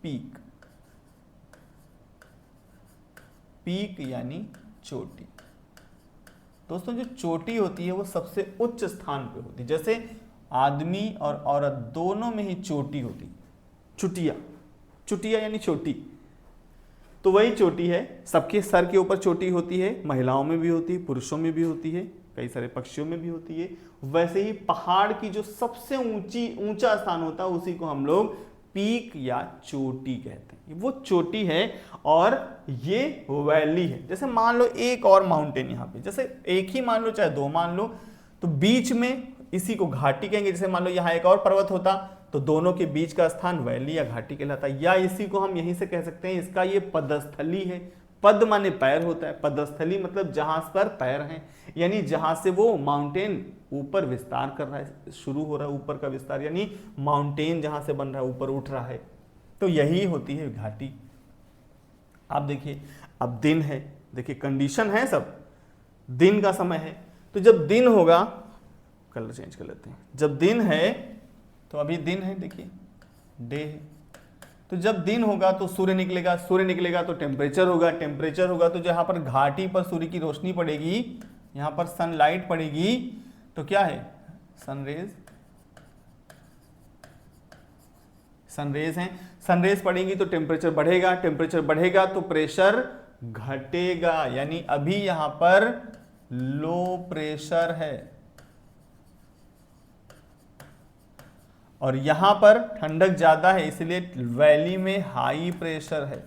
पीक। पीक यानी चोटी। दोस्तों जो चोटी होती है वो सबसे उच्च स्थान पे होती है। जैसे आदमी और औरत दोनों में ही चोटी होती, चुटिया, चुटिया यानी चोटी, तो वही चोटी है। सबके सर के ऊपर चोटी होती है, महिलाओं में भी होती है, पुरुषों में भी होती है, कई सारे पक्षियों में भी होती है। वैसे ही पहाड़ की जो सबसे ऊंचा स्थान होता है उसी को हम लोग पीक या चोटी कहते हैं। वो चोटी है और ये वैली है। जैसे मान लो एक और माउंटेन यहाँ पे, जैसे एक ही मान लो चाहे दो मान लो, तो बीच में इसी को घाटी कहेंगे। जैसे मान लो यहाँ एक और पर्वत होता तो दोनों के बीच का स्थान वैली या घाटी कहलाता। या इसी को हम यहीं से कह सकते हैं, इसका ये पदस्थली है। पद माने पैर होता है, पदस्थली मतलब जहां पर पैर हैं, यानी जहां से वो माउंटेन ऊपर विस्तार कर रहा है, शुरू हो रहा है ऊपर का विस्तार, यानी माउंटेन जहां से बन रहा है ऊपर उठ रहा है, तो यही होती है घाटी। आप देखिए अब दिन है, देखिए कंडीशन है, सब दिन का समय है। तो जब दिन होगा, कलर चेंज कर लेते हैं, जब दिन है तो अभी दिन है, देखिए डे है, तो जब दिन होगा तो सूर्य निकलेगा, सूर्य निकलेगा तो टेम्परेचर होगा, टेम्परेचर होगा तो जहां पर घाटी पर सूर्य की रोशनी पड़ेगी, यहां पर सनलाइट पड़ेगी, तो क्या है सनरेज, सनरेज हैं, सनरेज पड़ेंगी तो टेम्परेचर बढ़ेगा, टेम्परेचर बढ़ेगा तो प्रेशर घटेगा, यानी अभी यहां पर लो प्रेशर है और यहां पर ठंडक ज्यादा है, इसलिए वैली में हाई प्रेशर है।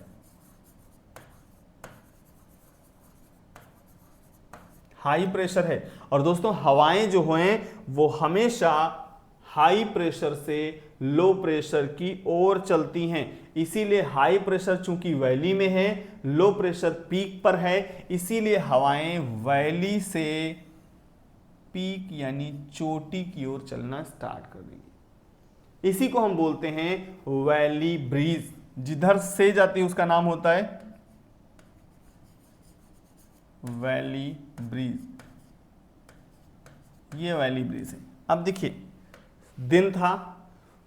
हाई प्रेशर है और दोस्तों हवाएं जो हैं वो हमेशा हाई प्रेशर से लो प्रेशर की ओर चलती हैं। इसीलिए हाई प्रेशर चूंकि वैली में है, लो प्रेशर पीक पर है, इसीलिए हवाएं वैली से पीक यानी चोटी की ओर चलना स्टार्ट कर देंगी। इसी को हम बोलते हैं वैली ब्रीज। जिधर से जाती है उसका नाम होता है वैली ब्रीज। ये वैली ब्रीज है। अब देखिए दिन था,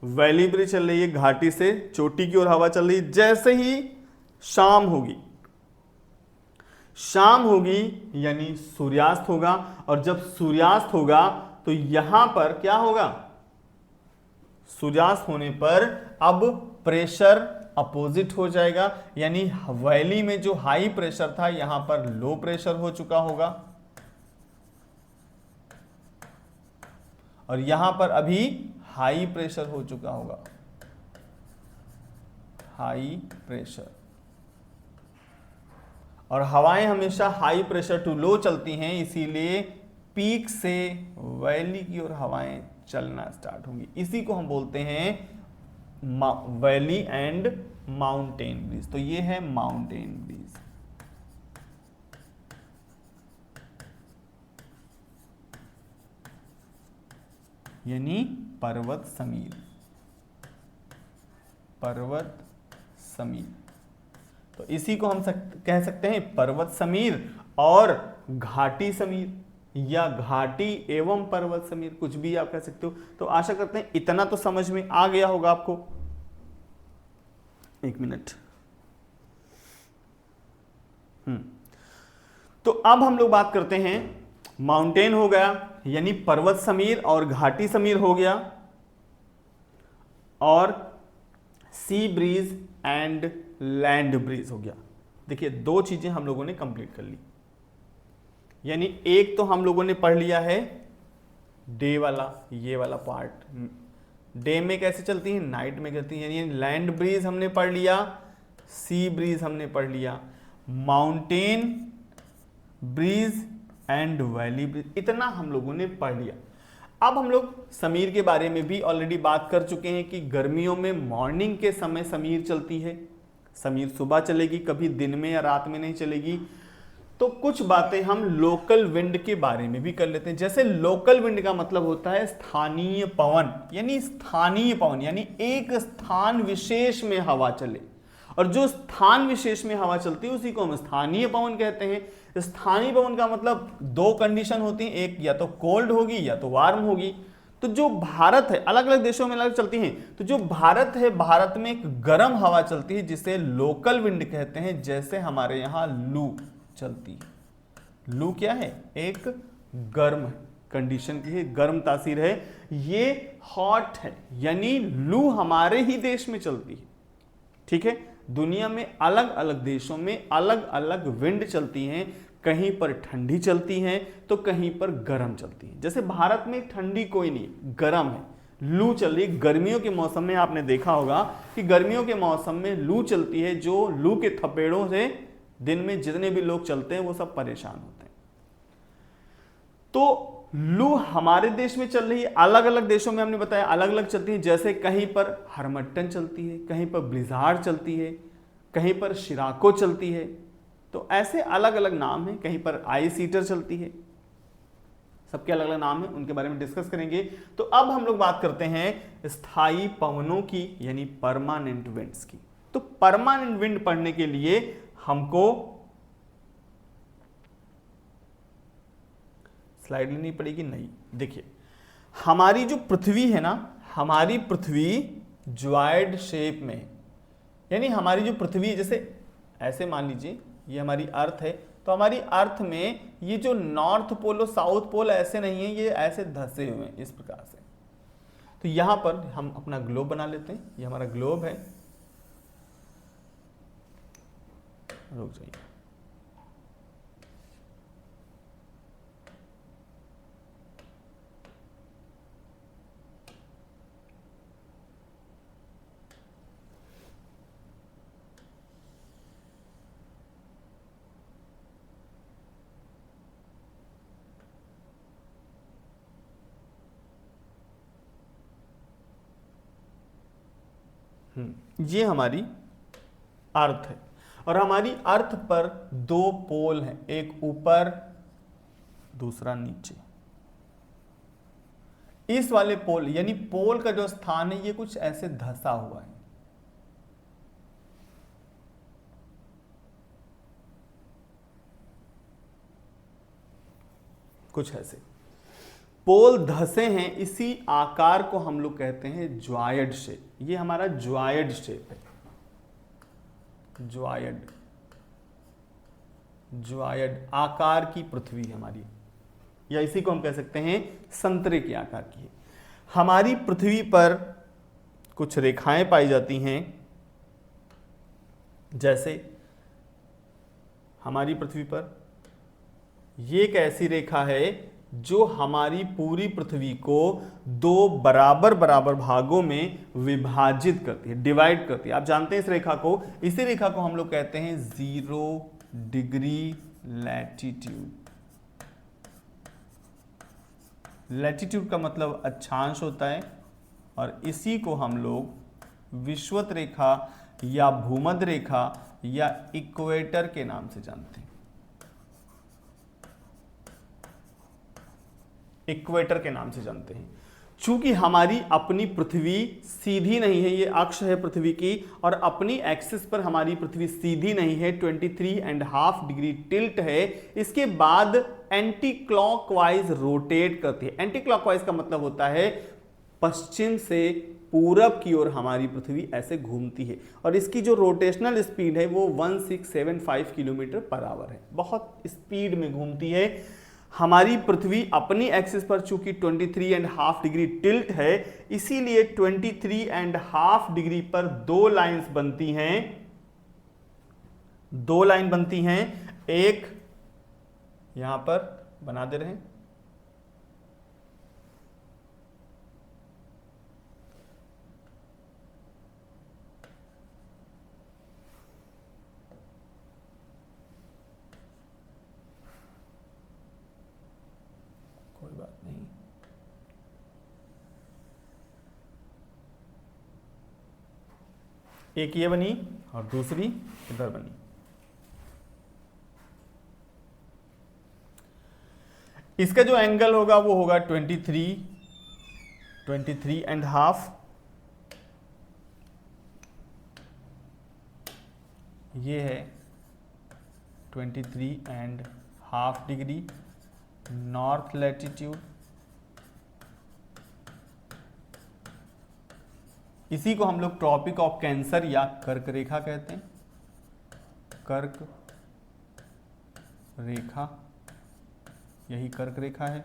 वैली ब्रीज चल रही है, घाटी से चोटी की ओर हवा चल रही है। जैसे ही शाम होगी, शाम होगी यानी सूर्यास्त होगा, और जब सूर्यास्त होगा तो यहां पर क्या होगा, सूर्यास्त होने पर अब प्रेशर अपोजिट हो जाएगा, यानी वैली में जो हाई प्रेशर था यहां पर लो प्रेशर हो चुका होगा, और यहां पर अभी हाई प्रेशर हो चुका होगा, हाई प्रेशर। और हवाएं हमेशा हाई प्रेशर टू लो चलती हैं, इसीलिए पीक से वैली की ओर हवाएं चलना स्टार्ट होंगी। इसी को हम बोलते हैं वैली एंड माउंटेन ब्रीज। तो ये है माउंटेन ब्रीज। यानी पर्वत समीर, पर्वत समीर। तो इसी को हम कह सकते हैं पर्वत समीर और घाटी समीर, या घाटी एवं पर्वत समीर, कुछ भी आप कह सकते हो। तो आशा करते हैं इतना तो समझ में आ गया होगा आपको। एक मिनट। तो अब हम लोग बात करते हैं, माउंटेन हो गया यानी पर्वत समीर और घाटी समीर हो गया, और sea breeze and land breeze हो गया। देखिए दो चीजें हम लोगों ने कंप्लीट कर ली, यानी एक तो हम लोगों ने पढ़ लिया है डे वाला, ये वाला पार्ट, डे में कैसे चलती है, नाइट में चलती है, यानी लैंड ब्रीज हमने पढ़ लिया, सी ब्रीज हमने पढ़ लिया, mountain breeze and valley breeze, इतना हम लोगों ने पढ़ लिया। अब हम लोग समीर के बारे में भी ऑलरेडी बात कर चुके हैं कि गर्मियों में मॉर्निंग के समय समीर चलती है। समीर सुबह चलेगी, कभी दिन में या रात में नहीं चलेगी। तो कुछ बातें हम लोकल विंड के बारे में भी कर लेते हैं। जैसे लोकल विंड का मतलब होता है स्थानीय पवन, यानी स्थानीय पवन यानी एक स्थान विशेष में हवा चले, और जो स्थान विशेष में हवा चलती है उसी को हम स्थानीय पवन कहते हैं। स्थानीय पवन का मतलब दो कंडीशन होती हैं, एक या तो कोल्ड होगी या तो वार्म होगी। तो जो भारत है, अलग अलग देशों में अलग चलती हैं, तो जो भारत है, भारत में एक गर्म हवा चलती है जिसे लोकल विंड कहते हैं। जैसे हमारे यहाँ लू चलती है। लू क्या है, एक गर्म कंडीशन की है, गर्म तासीर है, ये हॉट है, यानी लू हमारे ही देश में चलती है। ठीक है, दुनिया में अलग अलग देशों में अलग अलग विंड चलती हैं, कहीं पर ठंडी चलती हैं तो कहीं पर गर्म चलती है। जैसे भारत में ठंडी कोई नहीं, गर्म है, लू चल रही। गर्मियों के मौसम में आपने देखा होगा कि गर्मियों के मौसम में लू चलती है, जो लू के थपेड़ों से दिन में जितने भी लोग चलते हैं वो सब परेशान होते हैं। तो लू हमारे देश में चल रही है, अलग अलग देशों में हमने बताया अलग अलग चलती है। जैसे कहीं पर हरमट्टन चलती है, कहीं पर ब्लिज़ार्ड चलती है, कहीं पर शिराको चलती है। तो ऐसे अलग अलग नाम हैं। कहीं पर आइस ईटर चलती है, सबके अलग अलग नाम हैं, उनके बारे में डिस्कस करेंगे। तो अब हम लोग बात करते हैं स्थायी पवनों की, यानी परमानेंट विंड्स की। तो परमानेंट विंड पढ़ने के लिए हमको स्लाइड लेनी पड़ेगी, नहीं। देखिए हमारी जो पृथ्वी है ना, हमारी पृथ्वी ज्वाइड शेप में, यानी हमारी जो पृथ्वी, जैसे ऐसे मान लीजिए ये हमारी अर्थ है, तो हमारी अर्थ में ये जो नॉर्थ पोल और साउथ पोल ऐसे नहीं है, ये ऐसे धसे हुए हैं इस प्रकार से। तो यहां पर हम अपना ग्लोब बना लेते हैं। ये हमारा ग्लोब है, रुक जाइए, ये हमारी अर्थ है, और हमारी अर्थ पर दो पोल हैं, एक ऊपर दूसरा नीचे। इस वाले पोल, यानी पोल का जो स्थान है, ये कुछ ऐसे धंसा हुआ है, कुछ ऐसे पोल धसे हैं। इसी आकार को हम लोग कहते हैं ज्वायड शेप। ये हमारा ज्वायड शेप है, ज्वायड, ज्वायड आकार की पृथ्वी हमारी, या इसी को हम कह सकते हैं संतरे के आकार की है। हमारी पृथ्वी पर कुछ रेखाएं पाई जाती हैं, जैसे हमारी पृथ्वी पर ये एक ऐसी रेखा है जो हमारी पूरी पृथ्वी को दो बराबर बराबर भागों में विभाजित करती है, डिवाइड करती है। आप जानते हैं इस रेखा को, इसी रेखा को हम लोग कहते हैं 0 डिग्री लैटिट्यूड। लैटिट्यूड का मतलब अक्षांश होता है और इसी को हम लोग विषुवत रेखा या भूमध्य रेखा या इक्वेटर के नाम से जानते हैं। इक्वेटर के नाम से जानते हैं। चूंकि हमारी अपनी पृथ्वी सीधी नहीं है, ये अक्ष है पृथ्वी की, और अपनी एक्सिस पर हमारी पृथ्वी सीधी नहीं है, 23.5 डिग्री टिल्ट है। इसके बाद एंटी क्लॉकवाइज रोटेट करती है। एंटी क्लॉकवाइज का मतलब होता है पश्चिम से पूरब की ओर हमारी पृथ्वी ऐसे घूमती है, और इसकी जो रोटेशनल स्पीड है वो 1675 किलोमीटर पर आवर है। बहुत स्पीड में घूमती है। हमारी पृथ्वी अपनी एक्सिस पर चूंकि 23.5 डिग्री टिल्ट है, इसीलिए 23.5 डिग्री पर दो लाइंस बनती हैं। दो लाइन बनती हैं, एक यहां पर बना दे रहे हैं, कोई बात नहीं। एक ये बनी और दूसरी इधर बनी। इसका जो एंगल होगा वो होगा 23.5। ये है 23.5 डिग्री नॉर्थ लैटिट्यूड। इसी को हम लोग ट्रॉपिक ऑफ कैंसर या कर्क रेखा कहते हैं। कर्क रेखा, यही कर्क रेखा है,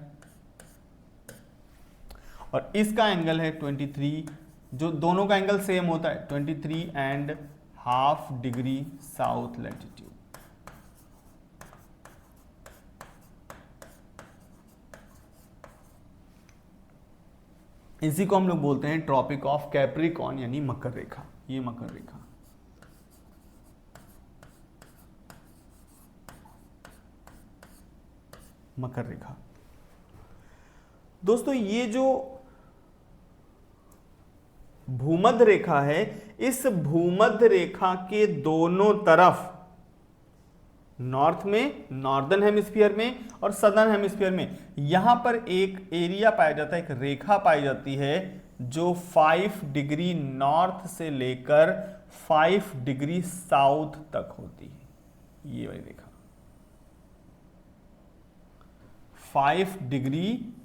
और इसका एंगल है 23, जो दोनों का एंगल सेम होता है, 23.5 डिग्री साउथ लैटिट्यूड। इसी को हम लोग बोलते हैं ट्रॉपिक ऑफ कैप्रिकॉर्न यानी मकर रेखा। ये मकर रेखा, मकर रेखा। दोस्तों ये जो भूमध्य रेखा है, इस भूमध्य रेखा के दोनों तरफ, नॉर्थ में, नॉर्दर्न हेमिस्फीयर में और सदर्न हेमिस्फीयर में, यहां पर एक एरिया पाया जाता है, एक रेखा पाई जाती है जो 5 डिग्री नॉर्थ से लेकर 5 डिग्री साउथ तक होती है। ये वाली रेखा 5 डिग्री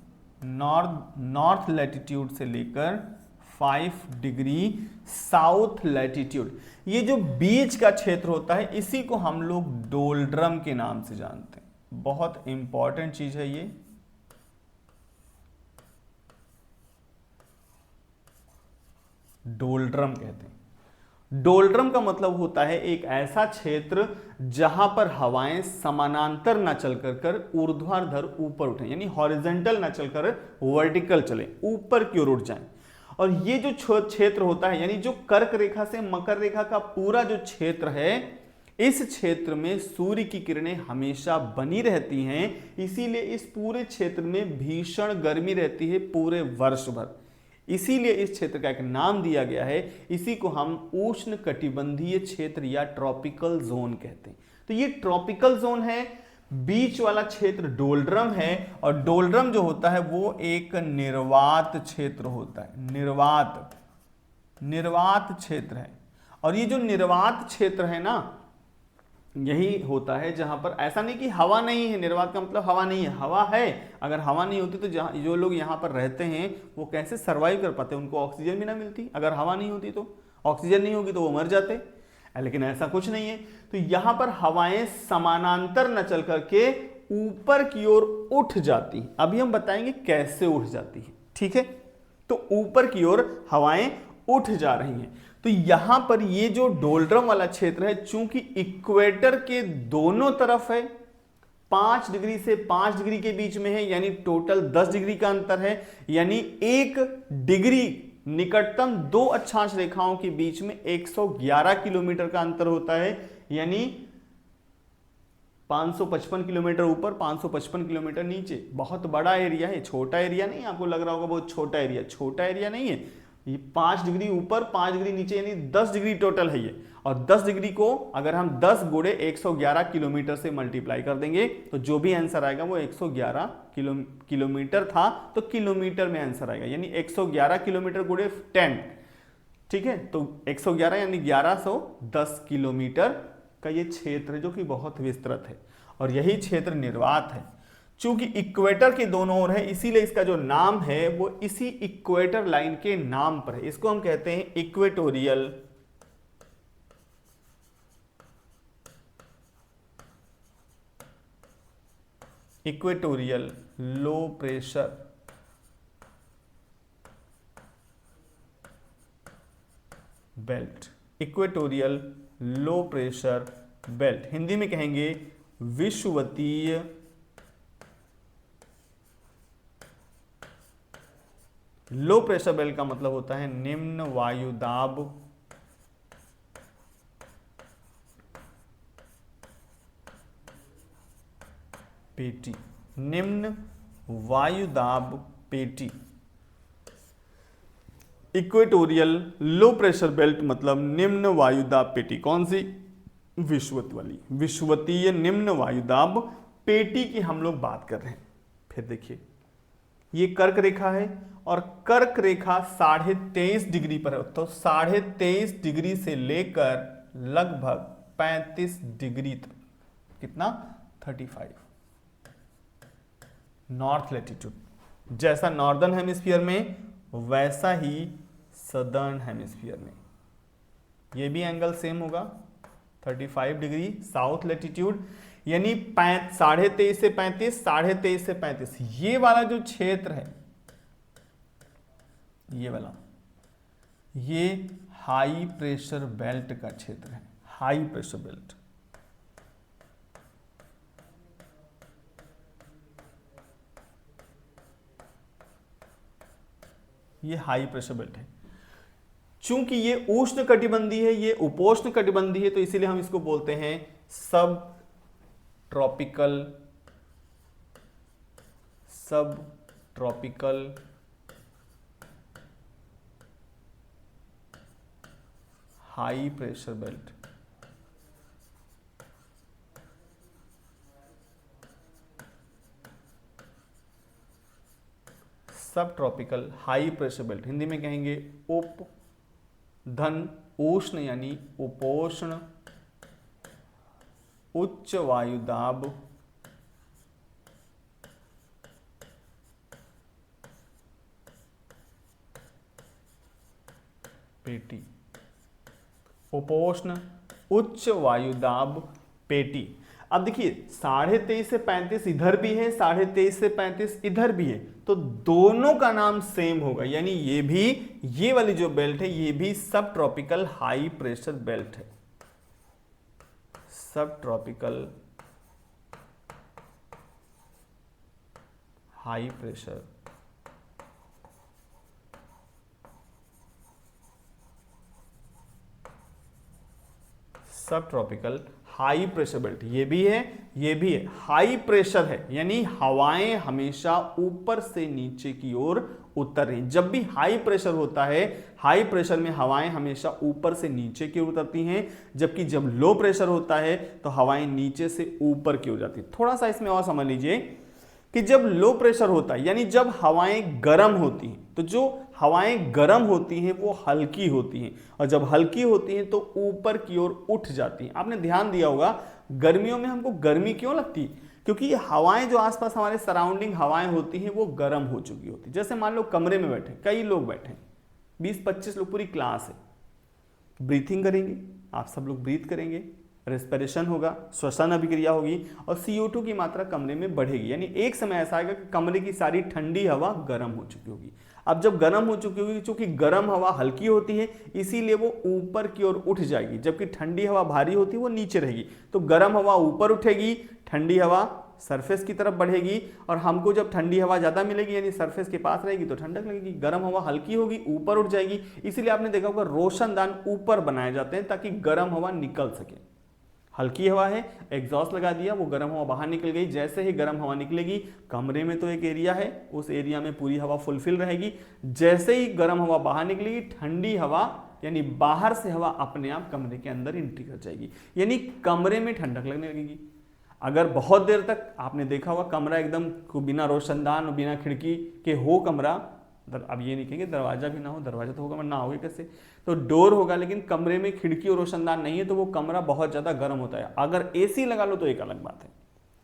नॉर्थ लैटिट्यूड से लेकर 5 डिग्री साउथ लैटिट्यूड। ये जो बीच का क्षेत्र होता है, इसी को हम लोग डोल्ड्रम के नाम से जानते हैं। बहुत इंपॉर्टेंट चीज है ये। डोल्ड्रम कहते हैं। डोल्ड्रम का मतलब होता है एक ऐसा क्षेत्र जहां पर हवाएं समानांतर न चलकर कर ऊर्ध्वाधर ऊपर उठे, यानी हॉरिजॉन्टल न चलकर वर्टिकल चले, ऊपर की ओर उठ जाएं। और ये जो क्षेत्र होता है, यानी जो कर्क रेखा से मकर रेखा का पूरा जो क्षेत्र है, इस क्षेत्र में सूर्य की किरणें हमेशा बनी रहती हैं। इसीलिए इस पूरे क्षेत्र में भीषण गर्मी रहती है पूरे वर्ष भर। इसीलिए इस क्षेत्र का एक नाम दिया गया है। इसी को हम उष्ण कटिबंधीय क्षेत्र या ट्रॉपिकल जोन कहते हैं। तो ये ट्रॉपिकल जोन है, बीच वाला क्षेत्र डोल्ड्रम है, और डोल्ड्रम जो होता है वो एक निर्वात क्षेत्र होता है। निर्वात क्षेत्र है। और ये जो निर्वात क्षेत्र है ना, यही होता है जहां पर ऐसा नहीं कि हवा नहीं है। निर्वात का मतलब हवा नहीं है, हवा है। अगर हवा नहीं होती तो जो लोग यहां पर रहते हैं वो कैसे सरवाइव कर पाते, उनको ऑक्सीजन भी ना मिलती। अगर हवा नहीं होती तो ऑक्सीजन नहीं होगी तो वो मर जाते, लेकिन ऐसा कुछ नहीं है। तो यहां पर हवाएं समानांतर न चल करके ऊपर की ओर उठ जाती हैं। अभी हम बताएंगे कैसे उठ जाती है, ठीक है। तो ऊपर की ओर हवाएं उठ जा रही हैं। तो यहां पर ये जो डोल्ड्रम वाला क्षेत्र है, चूंकि इक्वेटर के दोनों तरफ है, 5 डिग्री से 5 डिग्री के बीच में है, यानी टोटल 10 डिग्री का अंतर है, यानी 1 डिग्री निकटतम दो अक्षांश रेखाओं के बीच में 111 किलोमीटर का अंतर होता है, यानी 555 किलोमीटर ऊपर, 555 किलोमीटर नीचे। बहुत बड़ा एरिया है, छोटा एरिया नहीं। आपको लग रहा होगा बहुत छोटा एरिया, छोटा एरिया नहीं है ये। 5 डिग्री ऊपर 5 डिग्री नीचे, यानी 10 डिग्री टोटल है ये। और 10 डिग्री को अगर हम 10 गुणे 111 किलोमीटर से मल्टीप्लाई कर देंगे तो जो भी आंसर आएगा वो 111 किलोमीटर था, तो किलोमीटर में आंसर आएगा, यानी 111 किलोमीटर गुणे 10। ठीक है, तो 111 यानी 1110 किलोमीटर का ये क्षेत्र है, जो कि बहुत विस्तृत है और यही क्षेत्र निर्वात है। चूंकि इक्वेटर के दोनों ओर है, इसीलिए इसका जो नाम है वो इसी इक्वेटर लाइन के नाम पर है। इसको हम कहते हैं equatorial low pressure belt. Equatorial low pressure belt, Hindi में कहेंगे विषुवतीय लो प्रेशर बेल्ट का मतलब होता है निम्न वायुदाब पेटी। निम्न वायुदाब पेटी। इक्वेटोरियल लो प्रेशर बेल्ट मतलब निम्न वायुदाब पेटी। कौन सी? विषुवत वाली, विषुवतीय निम्न वायुदाब पेटी की हम लोग बात कर रहे हैं। फिर देखिए, ये कर्क रेखा है और कर्क रेखा 23.5 डिग्री पर है, तो 23.5 डिग्री से लेकर लगभग 35 डिग्री तक, कितना? 35 नॉर्थ लैटिट्यूड। जैसा नॉर्दर्न हेमिस्फीयर में वैसा ही सदर्न हेमिस्फीयर में, ये भी एंगल सेम होगा 35 डिग्री साउथ लैटिट्यूड, यानी 23.5 से 35, 23.5 से 35। ये वाला जो क्षेत्र है, ये वाला, ये हाई प्रेशर बेल्ट का क्षेत्र है। हाई प्रेशर बेल्ट, ये हाई प्रेशर बेल्ट है। चूंकि ये उष्ण कटिबंधीय है, ये उपोष्ण कटिबंधीय है, तो इसीलिए हम इसको बोलते हैं सब ट्रॉपिकल हाई प्रेशर बेल्ट। सब tropical high pressure belt, Hindi में कहेंगे उप धन उष्ण यानी उपोष्ण उच्च वायुदाब पेटी। उपोष्ण उच्च वायुदाब पेटी। अब देखिए 23.5 से 35 इधर भी है, 23.5 से 35 इधर भी है, तो दोनों का नाम सेम होगा, यानी ये भी, ये वाली जो बेल्ट है ये भी सब ट्रॉपिकल हाई प्रेशर बेल्ट है। सब ट्रॉपिकल हाई प्रेशर सब ट्रॉपिकल हाई प्रेशर बेल्ट, ये भी है, ये भी है। हाई प्रेशर है यानी हवाएं हमेशा ऊपर से नीचे की ओर उतर रही। जब भी हाई प्रेशर होता है, हाई प्रेशर में हवाएं हमेशा ऊपर से नीचे की ओर उतरती हैं, जबकि जब लो प्रेशर होता है तो हवाएं नीचे से ऊपर की ओर जाती हैं। थोड़ा सा इसमें और समझ लीजिए कि जब लो प्रेशर होता है यानी जब हवाएं गर्म होती हैं, तो जो हवाएं गर्म होती हैं वो हल्की होती हैं, और जब हल्की होती हैं तो ऊपर की ओर उठ जाती हैं। आपने ध्यान दिया होगा गर्मियों में हमको गर्मी क्यों लगती है? क्योंकि ये हवाएं जो आसपास हमारे सराउंडिंग हवाएं होती हैं वो गर्म हो चुकी होती है। जैसे मान लो कमरे में बैठे कई लोग बैठे, 20-25 लोग, पूरी क्लास है, ब्रीथिंग करेंगे, आप सब लोग ब्रीथ करेंगे, रेस्पिरेशन होगा, श्वसन अभिक्रिया होगी और CO2 की मात्रा कमरे में बढ़ेगी, यानी एक समय ऐसा आएगा कि कमरे की सारी ठंडी हवा गर्म हो चुकी होगी। अब जब गर्म हो चुकी होगी, चूंकि गर्म हवा हल्की होती है इसीलिए वो ऊपर की ओर उठ जाएगी, जबकि ठंडी हवा भारी होती है वो नीचे रहेगी। तो गर्म हवा ऊपर उठेगी, ठंडी हवा सरफेस की तरफ बढ़ेगी, और हमको जब ठंडी हवा ज़्यादा मिलेगी यानी सरफेस के पास रहेगी तो ठंडक लगेगी। गर्म हवा हल्की होगी, ऊपर उठ जाएगी, इसीलिए आपने देखा होगा रोशनदान ऊपर बनाए जाते हैं ताकि गर्म हवा निकल सके। हल्की हवा है, एग्जॉस्ट लगा दिया, वो गर्म हवा बाहर निकल गई। जैसे ही गर्म हवा निकलेगी, कमरे में तो एक एरिया है, उस एरिया में पूरी हवा फुलफिल रहेगी। जैसे ही गर्म हवा बाहर निकलेगी, ठंडी हवा यानी बाहर से हवा अपने आप कमरे के अंदर एंट्री कर जाएगी, यानी कमरे में ठंडक लगने लगेगी। अगर बहुत देर तक आपने देखा होगा कमरा एकदम बिना रोशनदान और बिना खिड़की के हो कमरा, अब ये नहीं कहेंगे दरवाजा भी ना हो, दरवाजा तो होगा वरना ना होगा कैसे, तो डोर होगा, लेकिन कमरे में खिड़की और रोशनदान नहीं है तो वो कमरा बहुत ज़्यादा गर्म होता है। अगर एसी लगा लो तो एक अलग बात है,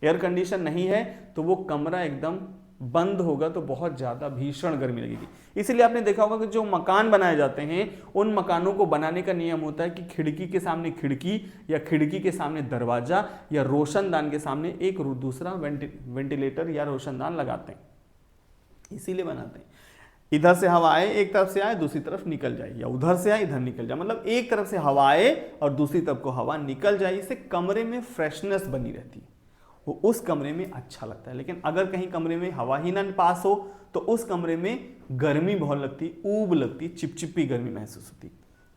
एयर कंडीशन नहीं है तो वो कमरा एकदम बंद होगा तो बहुत ज़्यादा भीषण गर्मी लगेगी। इसीलिए आपने देखा होगा कि जो मकान बनाए जाते हैं उन मकानों को बनाने का नियम होता है कि खिड़की के सामने खिड़की या खिड़की के सामने दरवाजा या रोशनदान के सामने एक दूसरा वेंटिलेटर या रोशनदान लगाते हैं, इसीलिए बनाते हैं। इधर से हवा आए, एक तरफ से आए दूसरी तरफ निकल जाए, या उधर से आए इधर निकल जाए, मतलब एक तरफ से हवा आए और दूसरी तरफ को हवा निकल जाए। इससे कमरे में फ्रेशनेस बनी रहती है, वो उस कमरे में अच्छा लगता है। लेकिन अगर कहीं कमरे में हवा ही ना पास हो तो उस कमरे में गर्मी बहुत लगती, ऊब लगती, चिपचिपी गर्मी महसूस होती।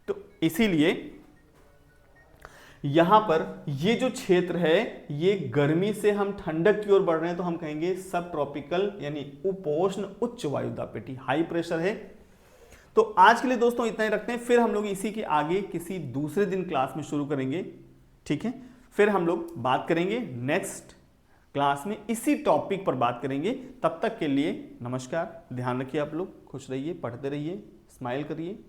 तो इसीलिए यहां पर ये जो क्षेत्र है ये गर्मी से हम ठंडक की ओर बढ़ रहे हैं, तो हम कहेंगे सब ट्रॉपिकल यानी उपोष्ण उच्च वायुदाब पेटी, हाई प्रेशर है। तो आज के लिए दोस्तों इतना ही रखते हैं, फिर हम लोग इसी के आगे किसी दूसरे दिन क्लास में शुरू करेंगे, ठीक है। फिर हम लोग बात करेंगे नेक्स्ट क्लास में इसी टॉपिक पर बात करेंगे। तब तक के लिए नमस्कार, ध्यान रखिए, आप लोग खुश रहिए, पढ़ते रहिए, स्माइल करिए।